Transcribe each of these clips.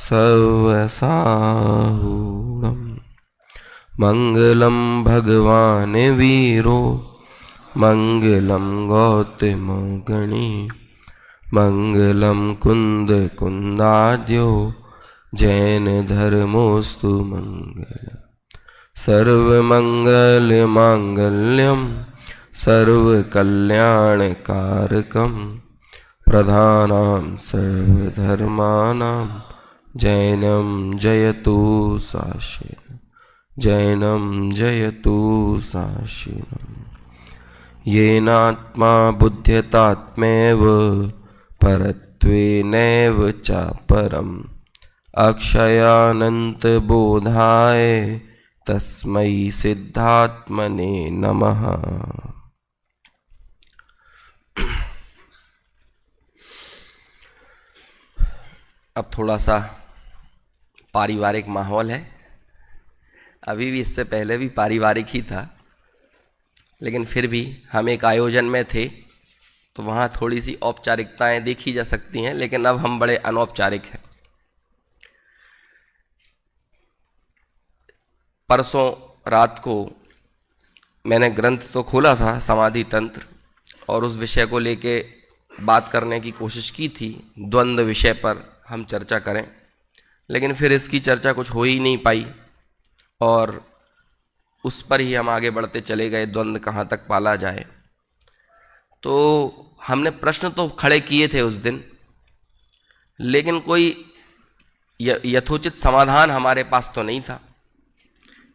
सर्वसाहूणं मंगलम भगवान वीरो मंगलम गौतम गणी मंगलम कुंद कुंदाद्यो जैन धर्मोस्तु मंगल सर्वमंगल मांगल्यम सर्वकल्याणकारकम प्रधानां सर्वधर्माणां जैनम जयतु साशिनम् जैनम जयतु साशिनम् येनात्मा बुध्यतात्मेव परत्वेनैव चापरम् अक्षयानंत बोधाय तस्मै सिद्धात्मने नमः। अब थोड़ा सा पारिवारिक माहौल है। अभी भी इससे पहले भी पारिवारिक ही था, लेकिन फिर भी हम एक आयोजन में थे तो वहाँ थोड़ी सी औपचारिकताएं देखी जा सकती हैं, लेकिन अब हम बड़े अनौपचारिक हैं। परसों रात को मैंने ग्रंथ तो खोला था समाधि तंत्र, और उस विषय को लेके बात करने की कोशिश की थी। द्वंद्व विषय पर हम चर्चा करें, लेकिन फिर इसकी चर्चा कुछ हो ही नहीं पाई और उस पर ही हम आगे बढ़ते चले गए, द्वंद्व कहाँ तक पाला जाए। तो हमने प्रश्न तो खड़े किए थे उस दिन, लेकिन कोई यथोचित समाधान हमारे पास तो नहीं था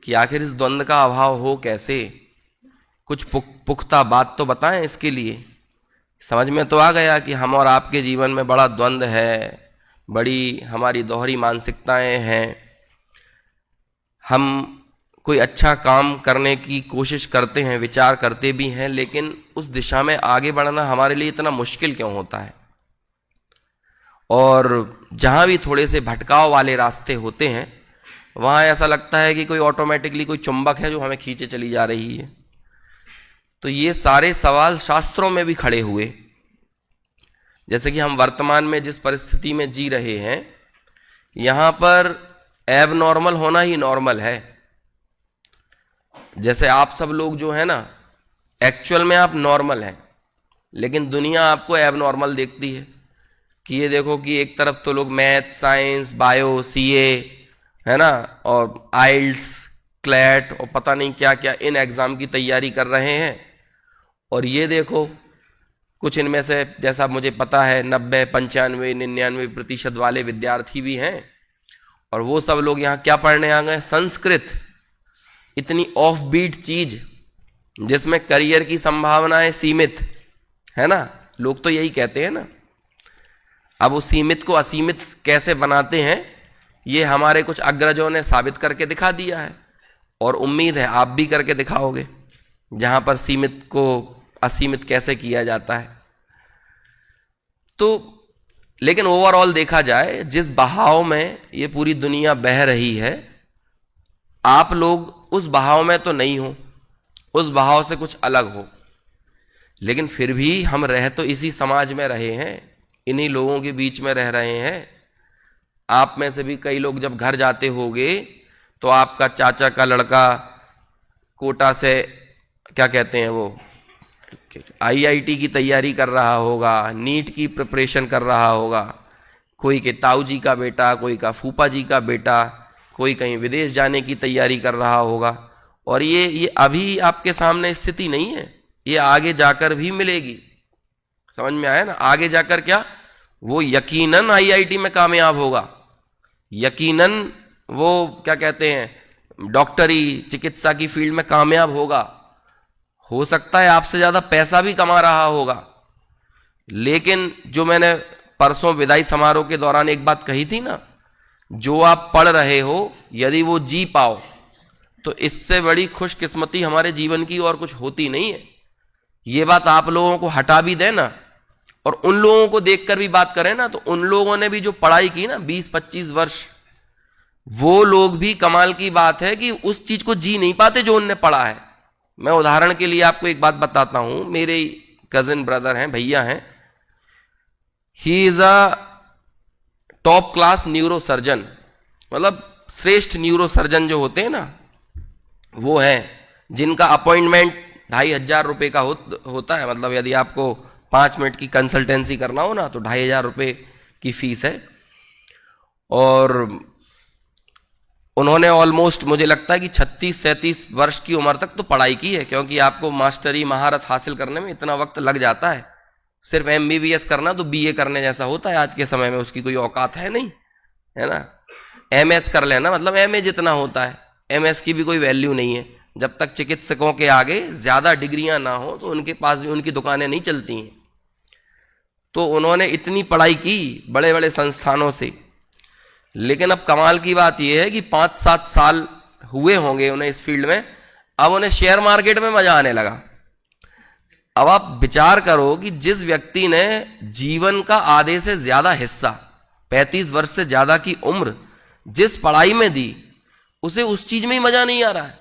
कि आखिर इस द्वंद्व का अभाव हो कैसे। कुछ पुख्ता बात तो बताएं इसके लिए। समझ में तो आ गया कि हम और आपके जीवन में बड़ा द्वंद्व है, बड़ी हमारी दोहरी मानसिकताएं हैं। हम कोई अच्छा काम करने की कोशिश करते हैं, विचार करते भी हैं, लेकिन उस दिशा में आगे बढ़ना हमारे लिए इतना मुश्किल क्यों होता है। और जहां भी थोड़े से भटकाव वाले रास्ते होते हैं, वहां ऐसा लगता है कि कोई ऑटोमेटिकली कोई चुंबक है जो हमें खींचे चली जा रही है। तो ये सारे सवाल शास्त्रों में भी खड़े हुए। जैसे कि हम वर्तमान में जिस परिस्थिति में जी रहे हैं, यहां पर एब नॉर्मल होना ही नॉर्मल है। जैसे आप सब लोग जो है ना, एक्चुअल में आप नॉर्मल हैं, लेकिन दुनिया आपको एब नॉर्मल देखती है कि ये देखो कि एक तरफ तो लोग मैथ, साइंस, बायो, सीए है ना, और आइल्स, क्लैट और पता नहीं क्या क्या इन एग्जाम की तैयारी कर रहे हैं, और ये देखो कुछ इनमें से, जैसा मुझे पता है, 90, 95, 99% वाले विद्यार्थी भी हैं, और वो सब लोग यहाँ क्या पढ़ने आ गए? संस्कृत। इतनी ऑफ बीट चीज जिसमें करियर की संभावनाएं सीमित है ना, लोग तो यही कहते हैं ना। अब उस सीमित को असीमित कैसे बनाते हैं, ये हमारे कुछ अग्रजों ने साबित करके दिखा दिया है, और उम्मीद है आप भी करके दिखाओगे, जहां पर सीमित को असीमित कैसे किया जाता है। तो लेकिन ओवरऑल देखा जाए, जिस बहाव में ये पूरी दुनिया बह रही है, आप लोग उस बहाव में तो नहीं हो, उस बहाव से कुछ अलग हो, लेकिन फिर भी हम रह तो इसी समाज में रहे हैं, इन्हीं लोगों के बीच में रह रहे हैं। आप में से भी कई लोग जब घर जाते होंगे तो आपका चाचा का लड़का कोटा से, क्या कहते हैं वो, आईआईटी की तैयारी कर रहा होगा, नीट की प्रिपरेशन कर रहा होगा, कोई के ताऊ जी का बेटा, कोई का फूफा जी का बेटा, कोई कहीं विदेश जाने की तैयारी कर रहा होगा। और ये अभी आपके सामने स्थिति नहीं है, ये आगे जाकर भी मिलेगी। समझ में आया ना? आगे जाकर क्या, वो यकीनन आईआईटी में कामयाब होगा, यकीनन वो क्या कहते हैं डॉक्टरी, चिकित्सा की फील्ड में कामयाब होगा। हो सकता है आपसे ज्यादा पैसा भी कमा रहा होगा, लेकिन जो मैंने परसों विदाई समारोह के दौरान एक बात कही थी ना, जो आप पढ़ रहे हो यदि वो जी पाओ तो इससे बड़ी खुशकिस्मती हमारे जीवन की और कुछ होती नहीं है। ये बात आप लोगों को हटा भी देना और उन लोगों को देखकर भी बात करें ना, तो उन लोगों ने भी जो पढ़ाई की ना 20-25 वर्ष, वो लोग भी, कमाल की बात है कि उस चीज को जी नहीं पाते जो उनने पढ़ा है। मैं उदाहरण के लिए आपको एक बात बताता हूं। मेरे कजिन ब्रदर हैं, भैया हैं, he is a top class neurosurgeon, मतलब श्रेष्ठ न्यूरोसर्जन जो होते हैं ना, वो हैं जिनका अपॉइंटमेंट 2,500 रुपये का होता है। मतलब यदि आपको 5 मिनट की कंसल्टेंसी करना हो ना तो 2,500 रुपये की फीस है। और उन्होंने ऑलमोस्ट मुझे लगता है कि 36-37 वर्ष की उम्र तक तो पढ़ाई की है, क्योंकि आपको मास्टरी महारत हासिल करने में इतना वक्त लग जाता है। सिर्फ MBBS करना तो BA करने जैसा होता है आज के समय में, उसकी कोई औकात है नहीं, है ना। MS कर लेना मतलब MA जितना होता है, MS की भी कोई वैल्यू नहीं है। जब तक चिकित्सकों के आगे ज्यादा डिग्रियां ना हो तो उनके पास भी उनकी दुकानें नहीं चलती हैं। तो उन्होंने इतनी पढ़ाई की बड़े बड़े संस्थानों से, लेकिन अब कमाल की बात यह है कि 5-7 साल हुए होंगे उन्हें इस फील्ड में, अब उन्हें शेयर मार्केट में मजा आने लगा। अब आप विचार करो कि जिस व्यक्ति ने जीवन का आधे से ज्यादा हिस्सा, 35 वर्ष से ज्यादा की उम्र जिस पढ़ाई में दी, उसे उस चीज में ही मजा नहीं आ रहा है,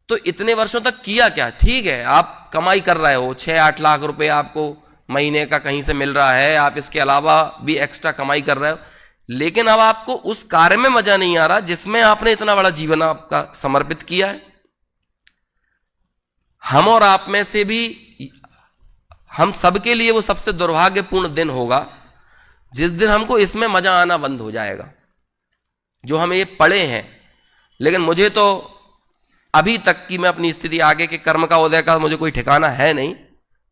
तो इतने वर्षों तक किया क्या? ठीक है, आप कमाई कर रहे हो, 6-8 लाख रुपए आपको महीने का कहीं से मिल रहा है, आप इसके अलावा भी एक्स्ट्रा कमाई कर रहे हो, लेकिन अब आपको उस कार्य में मजा नहीं आ रहा जिसमें आपने इतना बड़ा जीवन आपका समर्पित किया है। हम और आप में से भी, हम सबके लिए वो सबसे दुर्भाग्यपूर्ण दिन होगा जिस दिन हमको इसमें मजा आना बंद हो जाएगा, जो हम ये पढ़े हैं। लेकिन मुझे तो अभी तक की, मैं अपनी स्थिति आगे के कर्म का उदय का मुझे कोई ठिकाना है नहीं,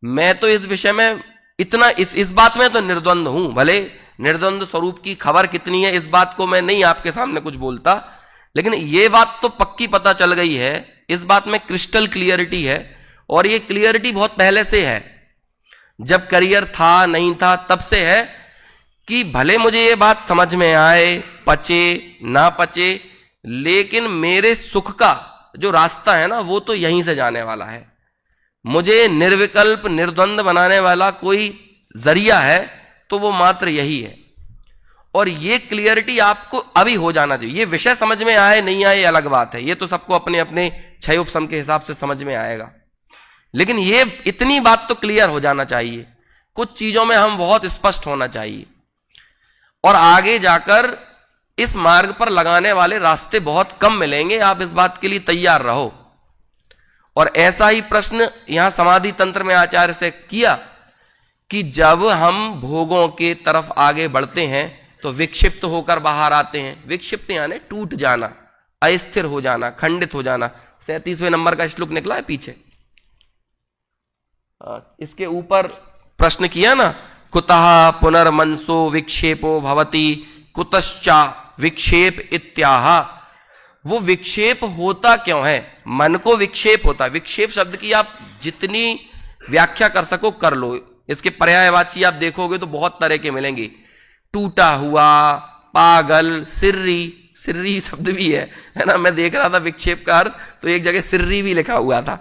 मैं तो इस विषय में इतना इस बात में तो निर्द्वंद हूं। भले निर्द्वंद स्वरूप की खबर कितनी है इस बात को मैं नहीं आपके सामने कुछ बोलता, लेकिन ये बात तो पक्की पता चल गई है, इस बात में क्रिस्टल क्लियरिटी है। और ये क्लियरिटी बहुत पहले से है, जब करियर था नहीं था तब से है, कि भले मुझे ये बात समझ में आए, पचे ना पचे, लेकिन मेरे सुख का जो रास्ता है ना वो तो यहीं से जाने वाला है। मुझे निर्विकल्प निर्द्वंद बनाने वाला कोई जरिया है तो वो मात्र यही है। और ये क्लियरिटी आपको अभी हो जाना चाहिए। ये विषय समझ में आए नहीं आए अलग बात है, ये तो सबको अपने अपने क्षय उपशम के हिसाब से समझ में आएगा, लेकिन ये इतनी बात तो क्लियर हो जाना चाहिए, कुछ चीजों में हम बहुत स्पष्ट होना चाहिए। और आगे जाकर इस मार्ग पर लगाने वाले रास्ते बहुत कम मिलेंगे, आप इस बात के लिए तैयार रहो। और ऐसा ही प्रश्न यहां समाधि तंत्र में आचार्य से किया कि जब हम भोगों के तरफ आगे बढ़ते हैं तो विक्षिप्त होकर बाहर आते हैं। विक्षिप्त यानी टूट जाना, अस्थिर हो जाना, खंडित हो जाना। 37वें नंबर का श्लोक निकला है पीछे, इसके ऊपर प्रश्न किया ना, कुतः पुनर्मनसो विक्षेपो भवति कुतश्चा विक्षेप इत्याह। वो विक्षेप होता क्यों है? मन को विक्षेप होता है। विक्षेप शब्द की आप जितनी व्याख्या कर सको कर लो, इसके पर्यायवाची आप देखोगे तो बहुत तरह के मिलेंगे। टूटा हुआ, पागल, सिर्री, सिर्री शब्द भी है ना। मैं देख रहा था विक्षेप का अर्थ, तो एक जगह सिर्री भी लिखा हुआ था,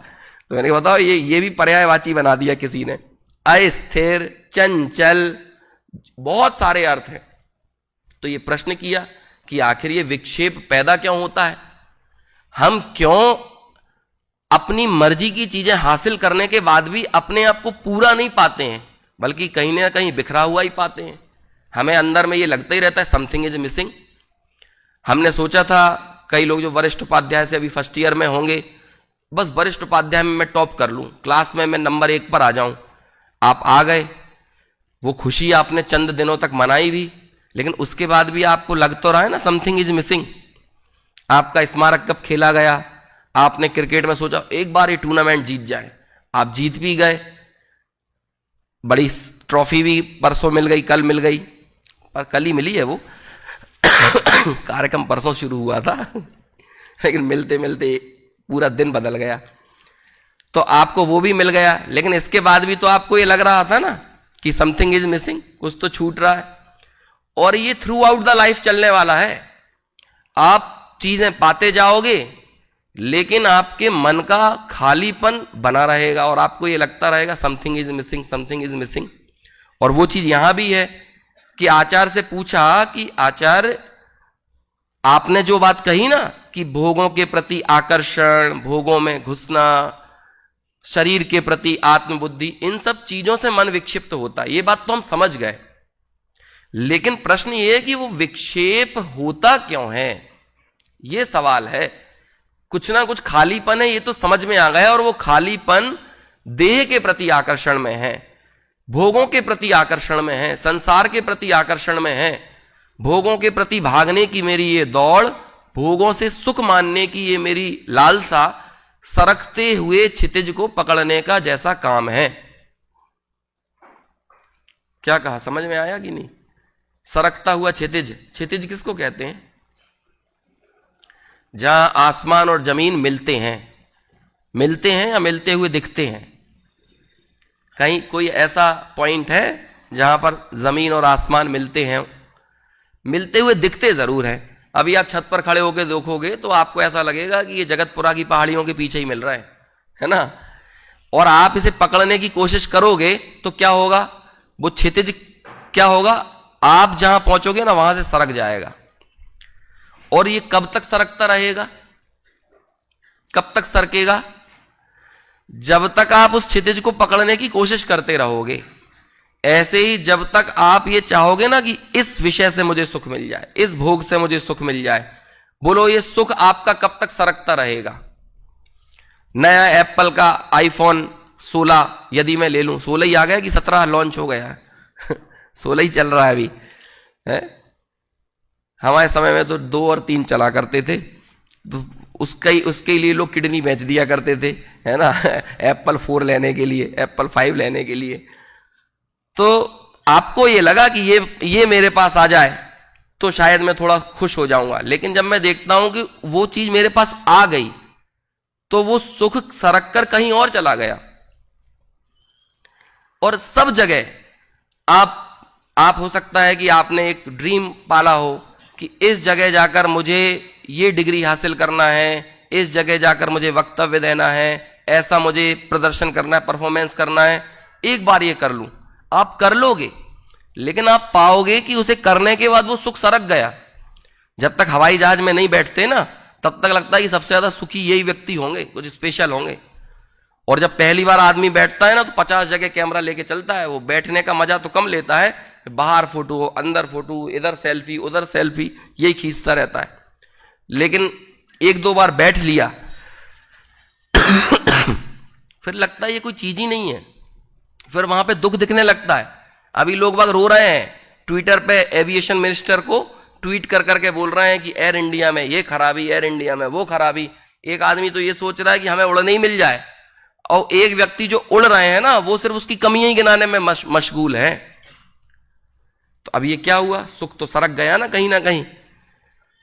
तो मैंने बताओ ये भी पर्यायवाची बना दिया किसी ने। अस्थिर, चंचल, बहुत सारे अर्थ हैं। तो ये प्रश्न किया कि आखिर ये विक्षेप पैदा क्यों होता है? हम क्यों अपनी मर्जी की चीजें हासिल करने के बाद भी अपने आप को पूरा नहीं पाते हैं, बल्कि कहीं ना कहीं बिखरा हुआ ही पाते हैं। हमें अंदर में ये लगता ही रहता है समथिंग इज मिसिंग। हमने सोचा था, कई लोग जो वरिष्ठ उपाध्याय से अभी फर्स्ट ईयर में होंगे, बस वरिष्ठ उपाध्याय में मैं टॉप कर लूं, क्लास में मैं नंबर 1 पर आ जाऊं। आप आ गए, वो खुशी आपने चंद दिनों तक मनाई भी, लेकिन उसके बाद भी आपको लग तो रहा है ना समथिंग इज मिसिंग। आपका स्मारक कप खेला गया, आपने क्रिकेट में सोचा एक बार ये टूर्नामेंट जीत जाए, आप जीत भी गए, बड़ी ट्रॉफी भी परसों मिल गई, कल मिल गई, पर कल ही मिली है वो कार्यक्रम परसों शुरू हुआ था लेकिन मिलते मिलते पूरा दिन बदल गया, तो आपको वो भी मिल गया। लेकिन इसके बाद भी तो आपको ये लग रहा था ना कि समथिंग इज मिसिंग, कुछ तो छूट रहा है। और ये थ्रू आउट द लाइफ चलने वाला है। आप चीजें पाते जाओगे, लेकिन आपके मन का खालीपन बना रहेगा और आपको ये लगता रहेगा something is missing, something is missing. और वो चीज यहां भी है कि आचार्य से पूछा कि आचार्य, आपने जो बात कही ना कि भोगों के प्रति आकर्षण, भोगों में घुसना, शरीर के प्रति आत्मबुद्धि, इन सब चीजों से मन विक्षिप्त होता है, ये बात तो हम समझ गए। लेकिन प्रश्न ये है कि वो विक्षेप होता क्यों है, ये सवाल है। कुछ ना कुछ खालीपन है, ये तो समझ में आ गया, और वो खालीपन देह के प्रति आकर्षण में है, भोगों के प्रति आकर्षण में है, संसार के प्रति आकर्षण में है। भोगों के प्रति भागने की मेरी ये दौड़, भोगों से सुख मानने की ये मेरी लालसा, सरकते हुए क्षितिज को पकड़ने का जैसा काम है। क्या कहा, समझ में आया कि नहीं? सरकता हुआ क्षितिज, क्षितिज किसको कहते हैं? जहां आसमान और जमीन मिलते हैं, मिलते हैं या मिलते हुए दिखते हैं? कहीं कोई ऐसा पॉइंट है जहां पर जमीन और आसमान मिलते हैं? मिलते हुए दिखते जरूर हैं। अभी आप छत पर खड़े होकर देखोगे तो आपको ऐसा लगेगा कि ये जगतपुरा की पहाड़ियों के पीछे ही मिल रहा है ना? और आप इसे पकड़ने की कोशिश करोगे तो क्या होगा, वो क्षितिज क्या होगा, आप जहां पहुंचोगे ना वहां से सरक जाएगा। और ये कब तक सरकता रहेगा, कब तक सरकेगा? जब तक आप उस क्षितिज को पकड़ने की कोशिश करते रहोगे। ऐसे ही जब तक आप ये चाहोगे ना कि इस विषय से मुझे सुख मिल जाए, इस भोग से मुझे सुख मिल जाए, बोलो ये सुख आपका कब तक सरकता रहेगा? नया एप्पल का आईफोन 16 यदि मैं ले लूं, 16 ही आ गया कि 17 लॉन्च हो गया? 16 ही चल रहा है अभी है? हमारे समय में तो 2 और 3 चला करते थे, तो उसके लिए लोग किडनी बेच दिया करते थे, है ना? एप्पल 4 लेने के लिए, एप्पल 5 लेने के लिए। तो आपको ये लगा कि ये मेरे पास आ जाए तो शायद मैं थोड़ा खुश हो जाऊंगा। लेकिन जब मैं देखता हूं कि वो चीज मेरे पास आ गई तो वो सुख सरक कर कहीं और चला गया। और सब जगह आप हो सकता है कि आपने एक ड्रीम पाला हो कि इस जगह जाकर मुझे ये डिग्री हासिल करना है, इस जगह जाकर मुझे वक्तव्य देना है, ऐसा मुझे प्रदर्शन करना है, परफॉर्मेंस करना है, एक बार ये कर लूं। आप कर लोगे, लेकिन आप पाओगे कि उसे करने के बाद वो सुख सरक गया। जब तक हवाई जहाज में नहीं बैठते ना, तब तक लगता है कि सबसे ज्यादा सुखी यही व्यक्ति होंगे, कुछ स्पेशल होंगे। और जब पहली बार आदमी बैठता है ना तो 50 जगह कैमरा लेके चलता है। वो बैठने का मजा तो कम लेता है, बाहर फोटो, अंदर फोटो, इधर सेल्फी, उधर सेल्फी, यही खींचता रहता है। लेकिन 1-2 बार बैठ लिया फिर लगता है ये कोई चीज ही नहीं है, फिर वहां पे दुख दिखने लगता है। अभी लोग बाग रो रहे हैं, ट्विटर पे एविएशन मिनिस्टर को ट्वीट कर करके बोल रहे हैं कि एयर इंडिया में ये खराबी, एयर इंडिया में वो खराबी। एक आदमी तो ये सोच रहा है कि हमें उड़ने ही मिल जाए, और एक व्यक्ति जो उड़ रहे हैं ना वो सिर्फ उसकी कमियां ही गिनाने में मशगूल है। तो अब ये क्या हुआ, सुख तो सरक गया ना कहीं ना कहीं।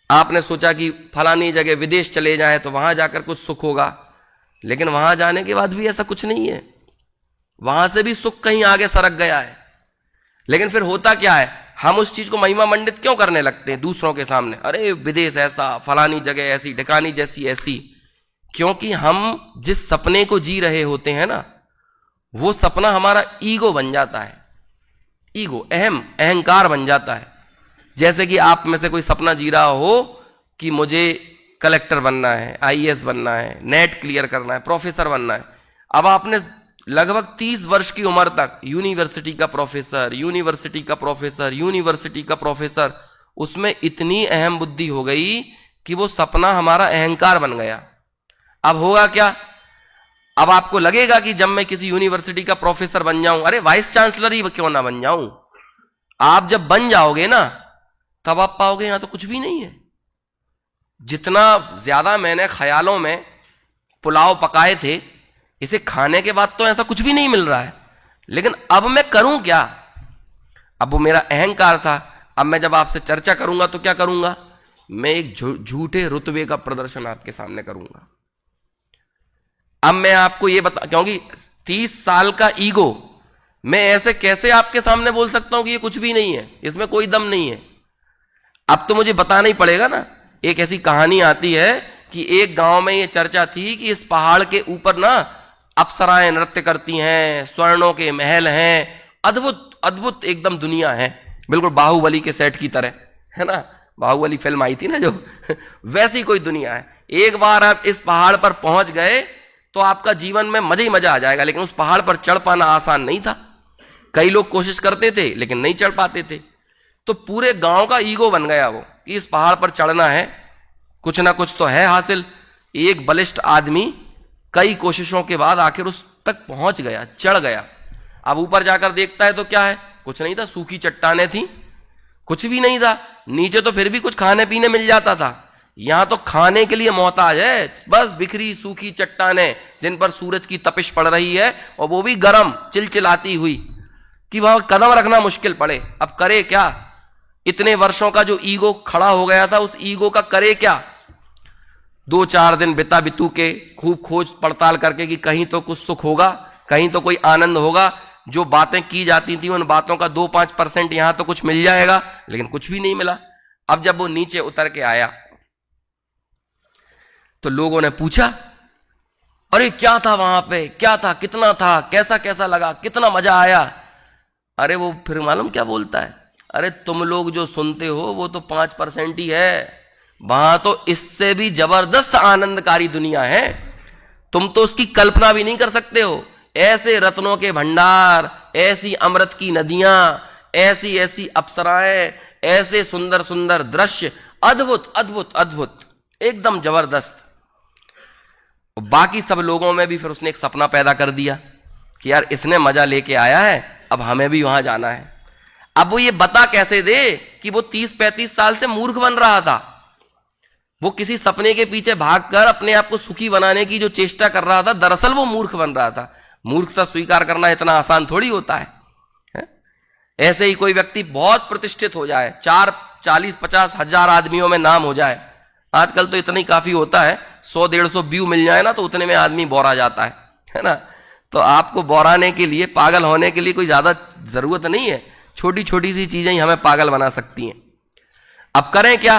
आपने सोचा कि फलानी जगह विदेश चले जाएं तो वहां जाकर कुछ सुख होगा, लेकिन वहां जाने के बाद भी ऐसा कुछ नहीं है, वहां से भी सुख कहीं आगे सरक गया है। लेकिन फिर होता क्या है, हम उस चीज को महिमा मंडित क्यों करने लगते हैं दूसरों के सामने? अरे विदेश ऐसा, फलानी जगह ऐसी, ढिकानी जैसी ऐसी। क्योंकि हम जिस सपने को जी रहे होते हैं ना, वो सपना हमारा ईगो बन जाता है। ईगो, अहंकार बन जाता है। जैसे कि आप में से कोई सपना जी रहा हो कि मुझे कलेक्टर बनना है, आईएएस बनना है, नेट क्लियर करना है, प्रोफेसर बनना है। अब आपने लगभग 30 वर्ष की उम्र तक यूनिवर्सिटी का प्रोफेसर, यूनिवर्सिटी का प्रोफेसर, यूनिवर्सिटी का प्रोफेसर, उसमें इतनी अहम बुद्धि हो गई कि वो सपना हमारा अहंकार बन गया। अब होगा क्या, अब आपको लगेगा कि जब मैं किसी यूनिवर्सिटी का प्रोफेसर बन जाऊं, अरे वाइस चांसलर ही क्यों ना बन जाऊं। आप जब बन जाओगे ना तब आप पाओगे यहां तो कुछ भी नहीं है। जितना ज्यादा मैंने ख्यालों में पुलाव पकाए थे, इसे खाने के बाद तो ऐसा कुछ भी नहीं मिल रहा है। लेकिन अब मैं करूं क्या? अब वो मेरा अहंकार था। अब मैं जब आपसे चर्चा करूंगा तो क्या करूंगा? मैं एक झूठे रुतबे का प्रदर्शन आपके सामने करूंगा। अब मैं आपको ये बता, क्योंकि 30 साल का ईगो, मैं ऐसे कैसे आपके सामने बोल सकता हूं कि ये कुछ भी नहीं है, इसमें कोई दम नहीं है। अब तो मुझे बताना ही पड़ेगा ना। एक ऐसी कहानी आती है कि एक गांव में ये चर्चा थी कि इस पहाड़ के ऊपर ना अप्सराएं नृत्य करती हैं, स्वर्णों के महल हैं, अद्भुत अद्भुत एकदम दुनिया है, बिल्कुल बाहुबली के सेट की तरह, है ना? बाहुबली फिल्म आई थी ना जो वैसी कोई दुनिया है। एक बार आप इस पहाड़ पर पहुंच गए तो आपका जीवन में मजा ही मजा आ जाएगा। लेकिन उस पहाड़ पर चढ़ पाना आसान नहीं था। कई लोग कोशिश करते थे लेकिन नहीं चढ़ पाते थे। तो पूरे गांव का ईगो बन गया वो कि इस पहाड़ पर चढ़ना है, कुछ ना कुछ तो है हासिल। एक बलिष्ठ आदमी कई कोशिशों के बाद आखिर उस तक पहुंच गया, चढ़ गया। अब ऊपर जाकर देखता है तो क्या है, कुछ नहीं था, सूखी चट्टानें थी, कुछ भी नहीं था। नीचे तो फिर भी कुछ खाने पीने मिल जाता था, यहां तो खाने के लिए मोहताज है, बस बिखरी सूखी चट्टानें जिन पर सूरज की तपिश पड़ रही है, और वो भी गर्म चिलचिलाती हुई कि वहां कदम रखना मुश्किल पड़े। अब करे क्या, इतने वर्षों का जो ईगो खड़ा हो गया था, उस ईगो का करे क्या। 2-4 दिन बितू के खूब खोज पड़ताल करके कि कहीं तो कुछ सुख होगा, कहीं तो कोई आनंद होगा, जो बातें की जाती थी उन बातों का 2-5% यहां तो कुछ मिल जाएगा, लेकिन कुछ भी नहीं मिला। अब जब वो नीचे उतर के आया तो लोगों ने पूछा, अरे क्या था वहां पे, क्या था, कितना था, कैसा कैसा लगा, कितना मजा आया। अरे वो फिर मालूम क्या बोलता है, अरे तुम लोग जो सुनते हो वो तो 5% ही है, वहां तो इससे भी जबरदस्त आनंदकारी दुनिया है, तुम तो उसकी कल्पना भी नहीं कर सकते हो। ऐसे रत्नों के भंडार, ऐसी अमृत की नदियां, ऐसी ऐसी अप्सराएं, ऐसे सुंदर सुंदर दृश्य, अद्भुत अद्भुत अद्भुत, एकदम जबरदस्त। बाकी सब लोगों में भी फिर उसने एक सपना पैदा कर दिया कि यार इसने मजा लेके आया है, अब हमें भी वहां जाना है। अब वो ये बता कैसे दे कि वो 30-35 साल से मूर्ख बन रहा था, वो किसी सपने के पीछे भागकर अपने आप को सुखी बनाने की जो चेष्टा कर रहा था, दरअसल वो मूर्ख बन रहा था। मूर्खता स्वीकार करना इतना आसान थोड़ी होता है? ऐसे ही कोई व्यक्ति बहुत प्रतिष्ठित हो जाए, 40-50 हजार आदमियों में नाम हो जाए, आजकल तो इतना ही काफी होता है, 100-150 व्यू मिल जाए ना तो उतने में आदमी बोरा जाता है ना। तो आपको बोराने के लिए, पागल होने के लिए कोई ज्यादा जरूरत नहीं है, छोटी छोटी सी चीजें ही हमें पागल बना सकती हैं। अब करें क्या,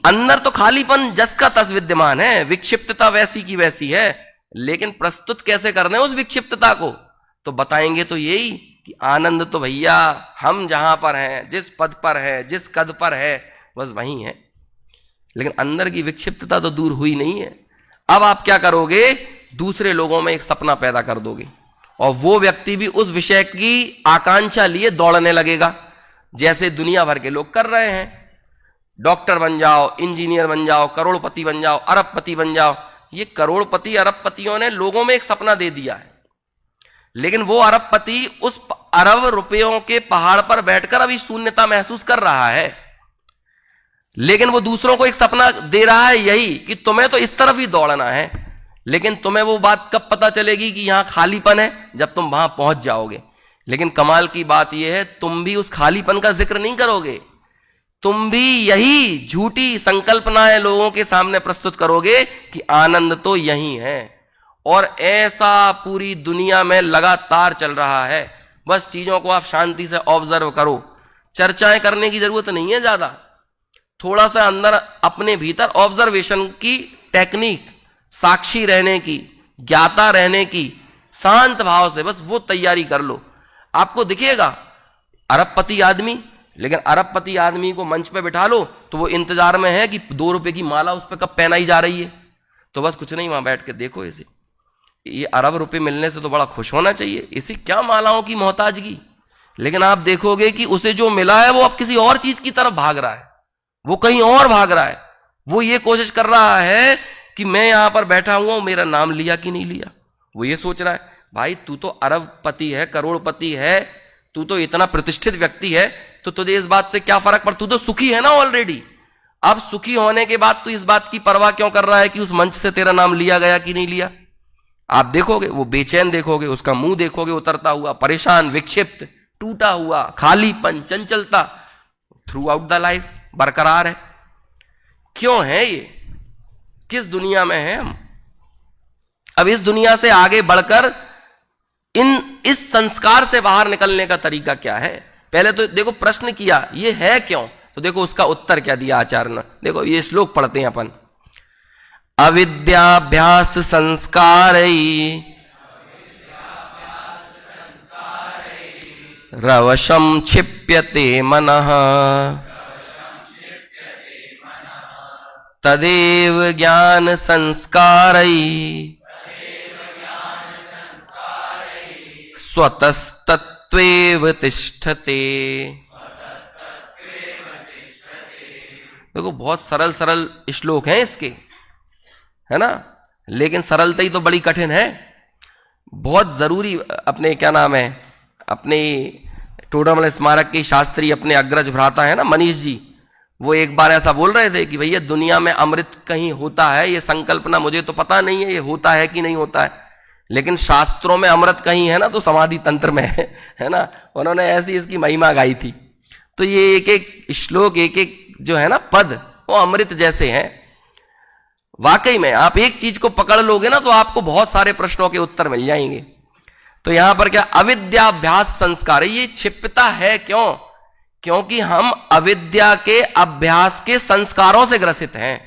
अंदर तो खालीपन जस का तस विद्यमान है, विक्षिप्तता वैसी की वैसी है, लेकिन प्रस्तुत कैसे करना है उस विक्षिप्तता को, तो बताएंगे तो यही कि आनंद तो भैया हम जहां पर हैं, जिस पद पर है, जिस कद पर है, बस वही है, लेकिन अंदर की विक्षिप्तता तो दूर हुई नहीं है। अब आप क्या करोगे, दूसरे लोगों में एक सपना पैदा कर दोगे, और वो व्यक्ति भी उस विषय की आकांक्षा लिए दौड़ने लगेगा, जैसे दुनिया भर के लोग कर रहे हैं। डॉक्टर बन जाओ, इंजीनियर बन जाओ, करोड़पति बन जाओ, अरबपति बन जाओ। ये करोड़पति अरबपतियों ने लोगों में एक सपना दे दिया है, लेकिन वो अरबपति उस अरब रुपयों के पहाड़ पर बैठकर अभी शून्यता महसूस कर रहा है, लेकिन वो दूसरों को एक सपना दे रहा है यही कि तुम्हें तो इस तरफ ही दौड़ना है। लेकिन तुम्हें वो बात कब पता चलेगी कि यहां खालीपन है, जब तुम वहां पहुंच जाओगे। लेकिन कमाल की बात यह है, तुम भी उस खालीपन का जिक्र नहीं करोगे, तुम भी यही झूठी संकल्पनाएं लोगों के सामने प्रस्तुत करोगे कि आनंद तो यही है। और ऐसा पूरी दुनिया में लगातार चल रहा है। बस चीजों को आप शांति से ऑब्जर्व करो, चर्चाएं करने की जरूरत नहीं है ज्यादा, थोड़ा सा अंदर अपने भीतर ऑब्जर्वेशन की टेक्निक, साक्षी रहने की, ज्ञाता रहने की, शांत भाव से बस वो तैयारी कर लो। आपको दिखेगा अरबपति आदमी, लेकिन अरबपति आदमी को मंच पे बिठा लो तो वो इंतजार में है कि 2 रुपए की माला उस पर कब पहनाई जा रही है। तो बस कुछ नहीं, वहां बैठ के देखो इसे, ये अरब रुपए मिलने से तो बड़ा खुश होना चाहिए, इसे क्या मालाओं की मोहताजगी। लेकिन आप देखोगे कि उसे जो मिला है वो अब किसी और चीज की तरफ भाग रहा है, वो कहीं और भाग रहा है, वो ये कोशिश कर रहा है कि मैं यहां पर बैठा हुआ हूं, मेरा नाम लिया कि नहीं लिया। वो ये सोच रहा है, भाई तू तो अरबपति है, करोड़पति है, तू तो इतना प्रतिष्ठित व्यक्ति है, तो तुझे इस बात से क्या फर्क पड़, तू तो सुखी है ना ऑलरेडी। अब सुखी होने के बाद तू इस बात की परवाह क्यों कर रहा है कि उस मंच से तेरा नाम लिया गया कि नहीं लिया। आप देखोगे वो बेचैन देखोगे, उसका मुंह देखोगे उतरता हुआ, परेशान, विक्षिप्त, टूटा हुआ, खालीपन, चंचलता थ्रू आउट द लाइफ बरकरार है। क्यों है ये, किस दुनिया में है हम। अब इस दुनिया से आगे बढ़कर इस संस्कार से बाहर निकलने का तरीका क्या है। पहले तो देखो प्रश्न किया ये है क्यों, तो देखो उसका उत्तर क्या दिया आचार्य ने। देखो ये श्लोक पढ़ते हैं अपन, अविद्याभ्यास संस्कारई रवशम क्षिप्यते मनः तदेव ज्ञान संस्कारई स्वतस्तत्त्वेव तिष्ठते। देखो बहुत सरल सरल श्लोक हैं इसके, है ना, लेकिन सरलता ही तो बड़ी कठिन है। बहुत जरूरी अपने क्या नाम है, अपने टोडरमल स्मारक के शास्त्री अपने अग्रज भ्राता है ना मनीष जी, वो एक बार ऐसा बोल रहे थे कि भैया दुनिया में अमृत कहीं होता है, ये संकल्पना मुझे तो पता नहीं है ये होता है कि नहीं होता है, लेकिन शास्त्रों में अमृत कहीं है ना तो समाधि तंत्र में है ना। उन्होंने ऐसी इसकी महिमा गाई थी। तो ये एक एक श्लोक, एक एक जो है ना पद, वो अमृत जैसे हैं। वाकई में आप एक चीज को पकड़ लोगे ना तो आपको बहुत सारे प्रश्नों के उत्तर मिल जाएंगे। तो यहां पर क्या अविद्याभ्यास संस्कार, ये छिपता है क्यों? क्योंकि हम अविद्या के अभ्यास के संस्कारों से ग्रसित हैं।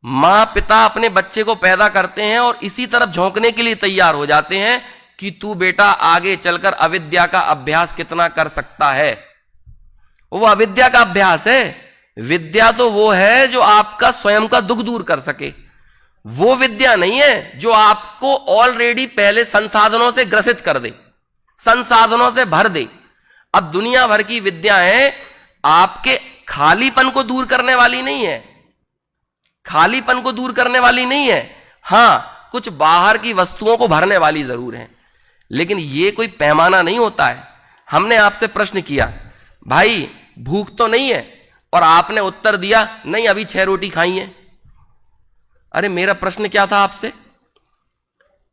मां पिता अपने बच्चे को पैदा करते हैं और इसी तरफ झोंकने के लिए तैयार हो जाते हैं कि तू बेटा आगे चलकर अविद्या का अभ्यास कितना कर सकता है। वो अविद्या का अभ्यास है। विद्या तो वो है जो आपका स्वयं का दुख दूर कर सके, वो विद्या नहीं है जो आपको ऑलरेडी पहले संसाधनों से ग्रसित कर दे, संसाधनों से भर दे। अब दुनिया भर की विद्याएं आपके खालीपन को दूर करने वाली नहीं है, खालीपन को दूर करने वाली नहीं है। हां, कुछ बाहर की वस्तुओं को भरने वाली जरूर है, लेकिन यह कोई पैमाना नहीं होता है। हमने आपसे प्रश्न किया, भाई भूख तो नहीं है, और आपने उत्तर दिया नहीं अभी 6 रोटी खाई है। अरे मेरा प्रश्न क्या था आपसे?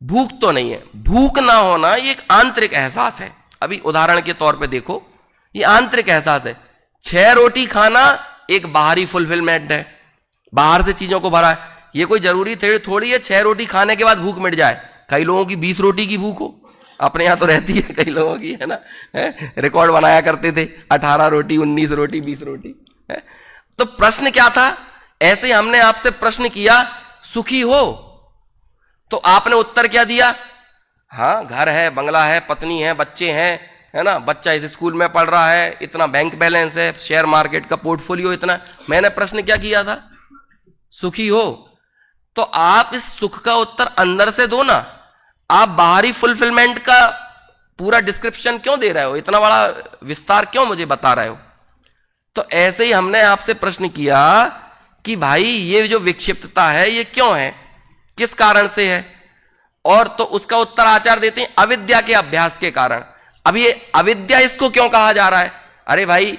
भूख तो नहीं है। भूख ना होना ये एक आंतरिक एहसास है। अभी उदाहरण के तौर पे देखो, ये आंतरिक एहसास है। 6 रोटी खाना एक बाहरी फुलफिलमेंट है, बाहर से चीजों को भरा है। ये कोई जरूरी थोड़ी है 6 रोटी खाने के बाद भूख मिट जाए। कई लोगों की 20 रोटी की भूख हो, अपने यहां तो रहती है कई लोगों की, है ना, रिकॉर्ड बनाया करते थे 18 रोटी 19 रोटी 20 रोटी है। तो प्रश्न क्या था? ऐसे हमने आपसे प्रश्न किया सुखी हो, तो आपने उत्तर क्या दिया? हाँ घर है, बंगला है, पत्नी है, बच्चे हैं, है ना, बच्चा इस स्कूल में पढ़ रहा है, इतना बैंक बैलेंस है, शेयर मार्केट का पोर्टफोलियो इतना। मैंने प्रश्न क्या किया था? सुखी हो। तो आप इस सुख का उत्तर अंदर से दो ना, आप बाहरी फुलफिलमेंट का पूरा डिस्क्रिप्शन क्यों दे रहे हो, इतना बड़ा विस्तार क्यों मुझे बता रहे हो? तो ऐसे ही हमने आपसे प्रश्न किया कि भाई ये जो विक्षिप्तता है ये क्यों है, किस कारण से है, और तो उसका उत्तर आचार्य देते हैं अविद्या के अभ्यास के कारण। अब ये अविद्या इसको क्यों कहा जा रहा है? अरे भाई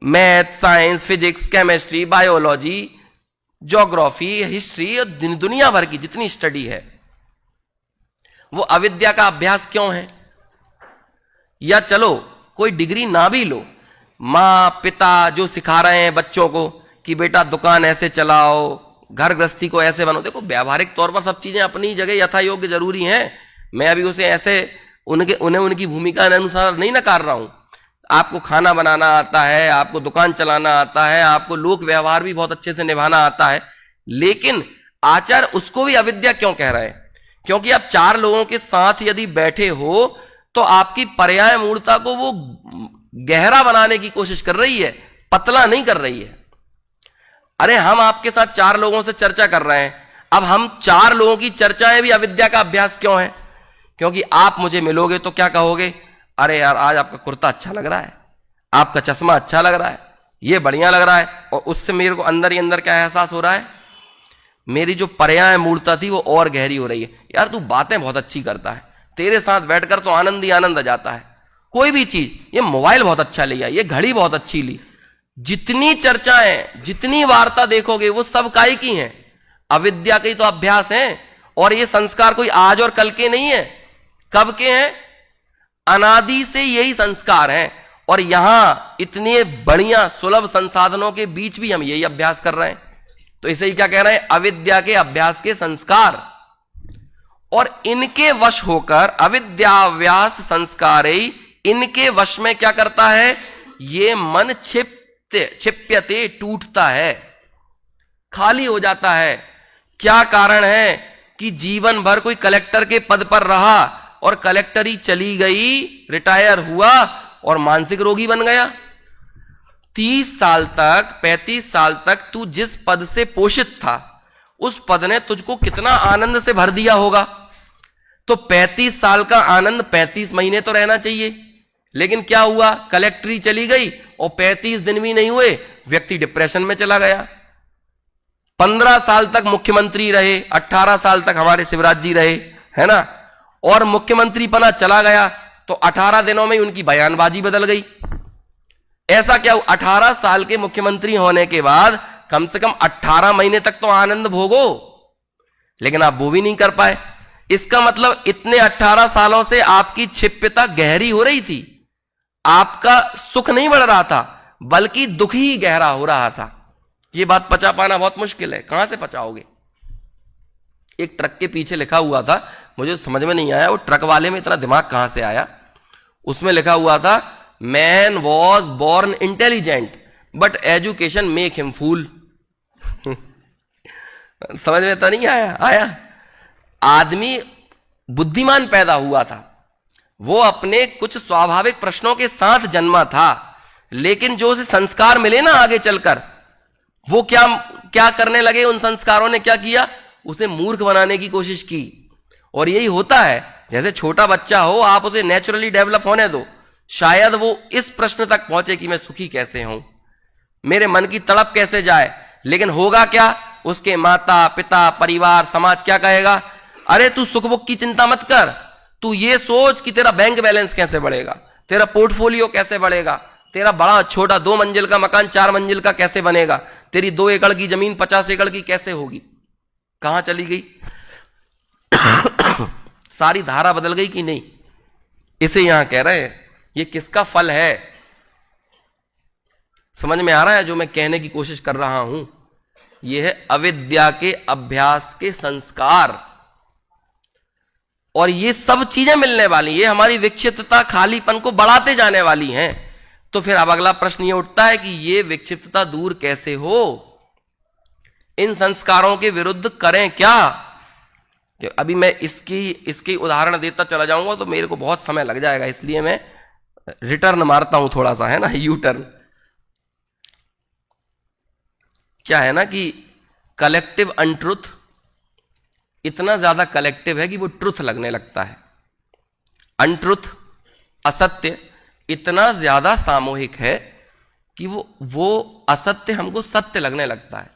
math, science, physics, chemistry, biology, geography, history, दुनिया भर की जितनी स्टडी है वो अविद्या का अभ्यास क्यों है? या चलो कोई डिग्री ना भी लो, मां पिता जो सिखा रहे हैं बच्चों को कि बेटा दुकान ऐसे चलाओ, घर गृहस्थी को ऐसे बनो। देखो व्यावहारिक तौर पर सब चीजें अपनी जगह यथा योग्य जरूरी हैं। मैं अभी उसे ऐसे उन्हें उनकी भूमिका अनुसार नहीं नकार रहा हूं। आपको खाना बनाना आता है, आपको दुकान चलाना आता है, आपको लोक व्यवहार भी बहुत अच्छे से निभाना आता है, लेकिन आचार्य उसको भी अविद्या क्यों कह रहे हैं? क्योंकि आप 4 लोगों के साथ यदि बैठे हो तो आपकी पर्याय मूर्ता को वो गहरा बनाने की कोशिश कर रही है, पतला नहीं कर रही है। अरे हम आपके साथ 4 लोगों से चर्चा कर रहे हैं, अब हम 4 लोगों की चर्चाएं भी अविद्या का अभ्यास क्यों है? क्योंकि आप मुझे मिलोगे तो क्या कहोगे? अरे यार आज आपका कुर्ता अच्छा लग रहा है, आपका चश्मा अच्छा लग रहा है, ये बढ़िया लग रहा है, और उससे मेरे को अंदर ही अंदर क्या एहसास हो रहा है? मेरी जो पर्याय मूर्ता थी वो और गहरी हो रही है। यार तू बातें बहुत अच्छी करता है, तेरे साथ बैठकर तो आनंद ही आनंद आ जाता है। कोई भी चीज, ये मोबाइल बहुत अच्छा लिया, ये घड़ी बहुत अच्छी ली, जितनी चर्चाएं जितनी वार्ता देखोगे वो सब काय की हैं? अविद्या के तो अभ्यास हैं। और ये संस्कार कोई आज और कल के नहीं है, कब के हैं? अनादि से यही संस्कार हैं। और यहां इतने बढ़िया सुलभ संसाधनों के बीच भी हम यही अभ्यास कर रहे हैं। तो इसे ही क्या कह रहे हैं? अविद्या के अभ्यास के संस्कार। और इनके वश होकर अविद्याव्यास संस्कार इनके वश में क्या करता है? ये मन छिप्यते टूटता है, खाली हो जाता है। क्या कारण है कि जीवन भर कोई कलेक्टर के पद पर रहा और कलेक्टरी चली गई, रिटायर हुआ और मानसिक रोगी बन गया। 30 साल तक 35 साल तक तू जिस पद से पोषित था उस पद ने तुझको कितना आनंद से भर दिया होगा। तो 35 साल का आनंद 35 महीने तो रहना चाहिए, लेकिन क्या हुआ? कलेक्टरी चली गई और 35 दिन भी नहीं हुए, व्यक्ति डिप्रेशन में चला गया। 15 साल तक मुख्यमंत्री रहे, 18 साल तक हमारे शिवराज जी रहे, है ना, और मुख्यमंत्री पना चला गया तो 18 दिनों में उनकी बयानबाजी बदल गई। ऐसा क्या, 18 साल के मुख्यमंत्री होने के बाद कम से कम 18 महीने तक तो आनंद भोगो, लेकिन आप वो भी नहीं कर पाए। इसका मतलब इतने 18 सालों से आपकी क्षिप्यता गहरी हो रही थी, आपका सुख नहीं बढ़ रहा था बल्कि दुख ही गहरा हो रहा था। यह बात पचा पाना बहुत मुश्किल है, कहां से पचाओगे। एक ट्रक के पीछे लिखा हुआ था, मुझे समझ में नहीं आया वो ट्रक वाले में इतना दिमाग कहां से आया। उसमें लिखा हुआ था man was born intelligent but education make him fool. समझ में तो नहीं आया। आदमी बुद्धिमान पैदा हुआ था, वो अपने कुछ स्वाभाविक प्रश्नों के साथ जन्मा था, लेकिन जो उसे संस्कार मिले ना आगे चलकर, वो क्या करने लगे, उन संस्कारों ने क्या किया, उसे मूर्ख बनाने की कोशिश की। और यही होता है, जैसे छोटा बच्चा हो, आप उसे नेचुरली डेवलप होने दो, शायद वो इस प्रश्न तक पहुंचे कि मैं सुखी कैसे हूं, मेरे मन की तड़प कैसे जाए। लेकिन होगा क्या, उसके माता पिता परिवार समाज क्या कहेगा, अरे तू सुख बुख की चिंता मत कर, तू ये सोच कि तेरा बैंक बैलेंस कैसे बढ़ेगा, तेरा पोर्टफोलियो कैसे बढ़ेगा, तेरा बड़ा छोटा 2 मंजिल का मकान 4 मंजिल का कैसे बनेगा, तेरी 2 एकड़ की जमीन 50 एकड़ की कैसे होगी। कहां चली गई सारी धारा बदल गई कि नहीं। इसे यहां कह रहे हैं, ये किसका फल है। समझ में आ रहा है जो मैं कहने की कोशिश कर रहा हूं। यह है अविद्या के अभ्यास के संस्कार, और ये सब चीजें मिलने वाली, ये हमारी विक्षिप्तता खालीपन को बढ़ाते जाने वाली हैं। तो फिर अब अगला प्रश्न ये उठता है कि ये विक्षिप्तता दूर कैसे हो, इन संस्कारों के विरुद्ध करें क्या। अभी मैं इसकी उदाहरण देता चला जाऊंगा तो मेरे को बहुत समय लग जाएगा, इसलिए मैं रिटर्न मारता हूं थोड़ा सा, है ना, यू टर्न। क्या है ना कि कलेक्टिव अनट्रुथ इतना ज्यादा कलेक्टिव है कि वो ट्रुथ लगने लगता है। अनट्रुथ असत्य इतना ज्यादा सामूहिक है कि वो असत्य हमको सत्य लगने लगता है।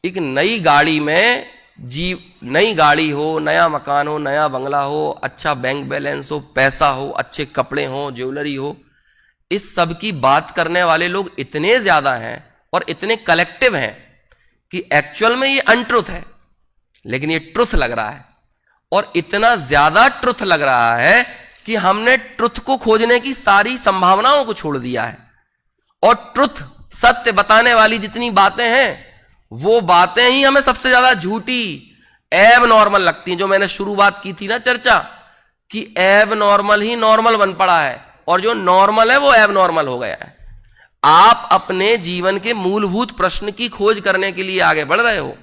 एक नई गाड़ी में नई गाड़ी हो, नया मकान हो, नया बंगला हो, अच्छा बैंक बैलेंस हो, पैसा हो, अच्छे कपड़े हो, ज्वेलरी हो, इस सब की बात करने वाले लोग इतने ज्यादा हैं और इतने कलेक्टिव हैं कि एक्चुअल में ये अनट्रुथ है, लेकिन ये ट्रुथ लग रहा है। और इतना ज्यादा ट्रुथ लग रहा है कि हमने ट्रुथ को खोजने की सारी संभावनाओं को छोड़ दिया है। और ट्रुथ, सत्य बताने वाली जितनी बातें हैं, वो बातें ही हमें सबसे ज्यादा झूठी, एब नॉर्मल लगती हैं। जो मैंने शुरुआत की थी ना चर्चा, कि एब नॉर्मल ही नॉर्मल बन पड़ा है, और जो नॉर्मल है वो एब नॉर्मल हो गया है। आप अपने जीवन के मूलभूत प्रश्न की खोज करने के लिए आगे बढ़ रहे हो।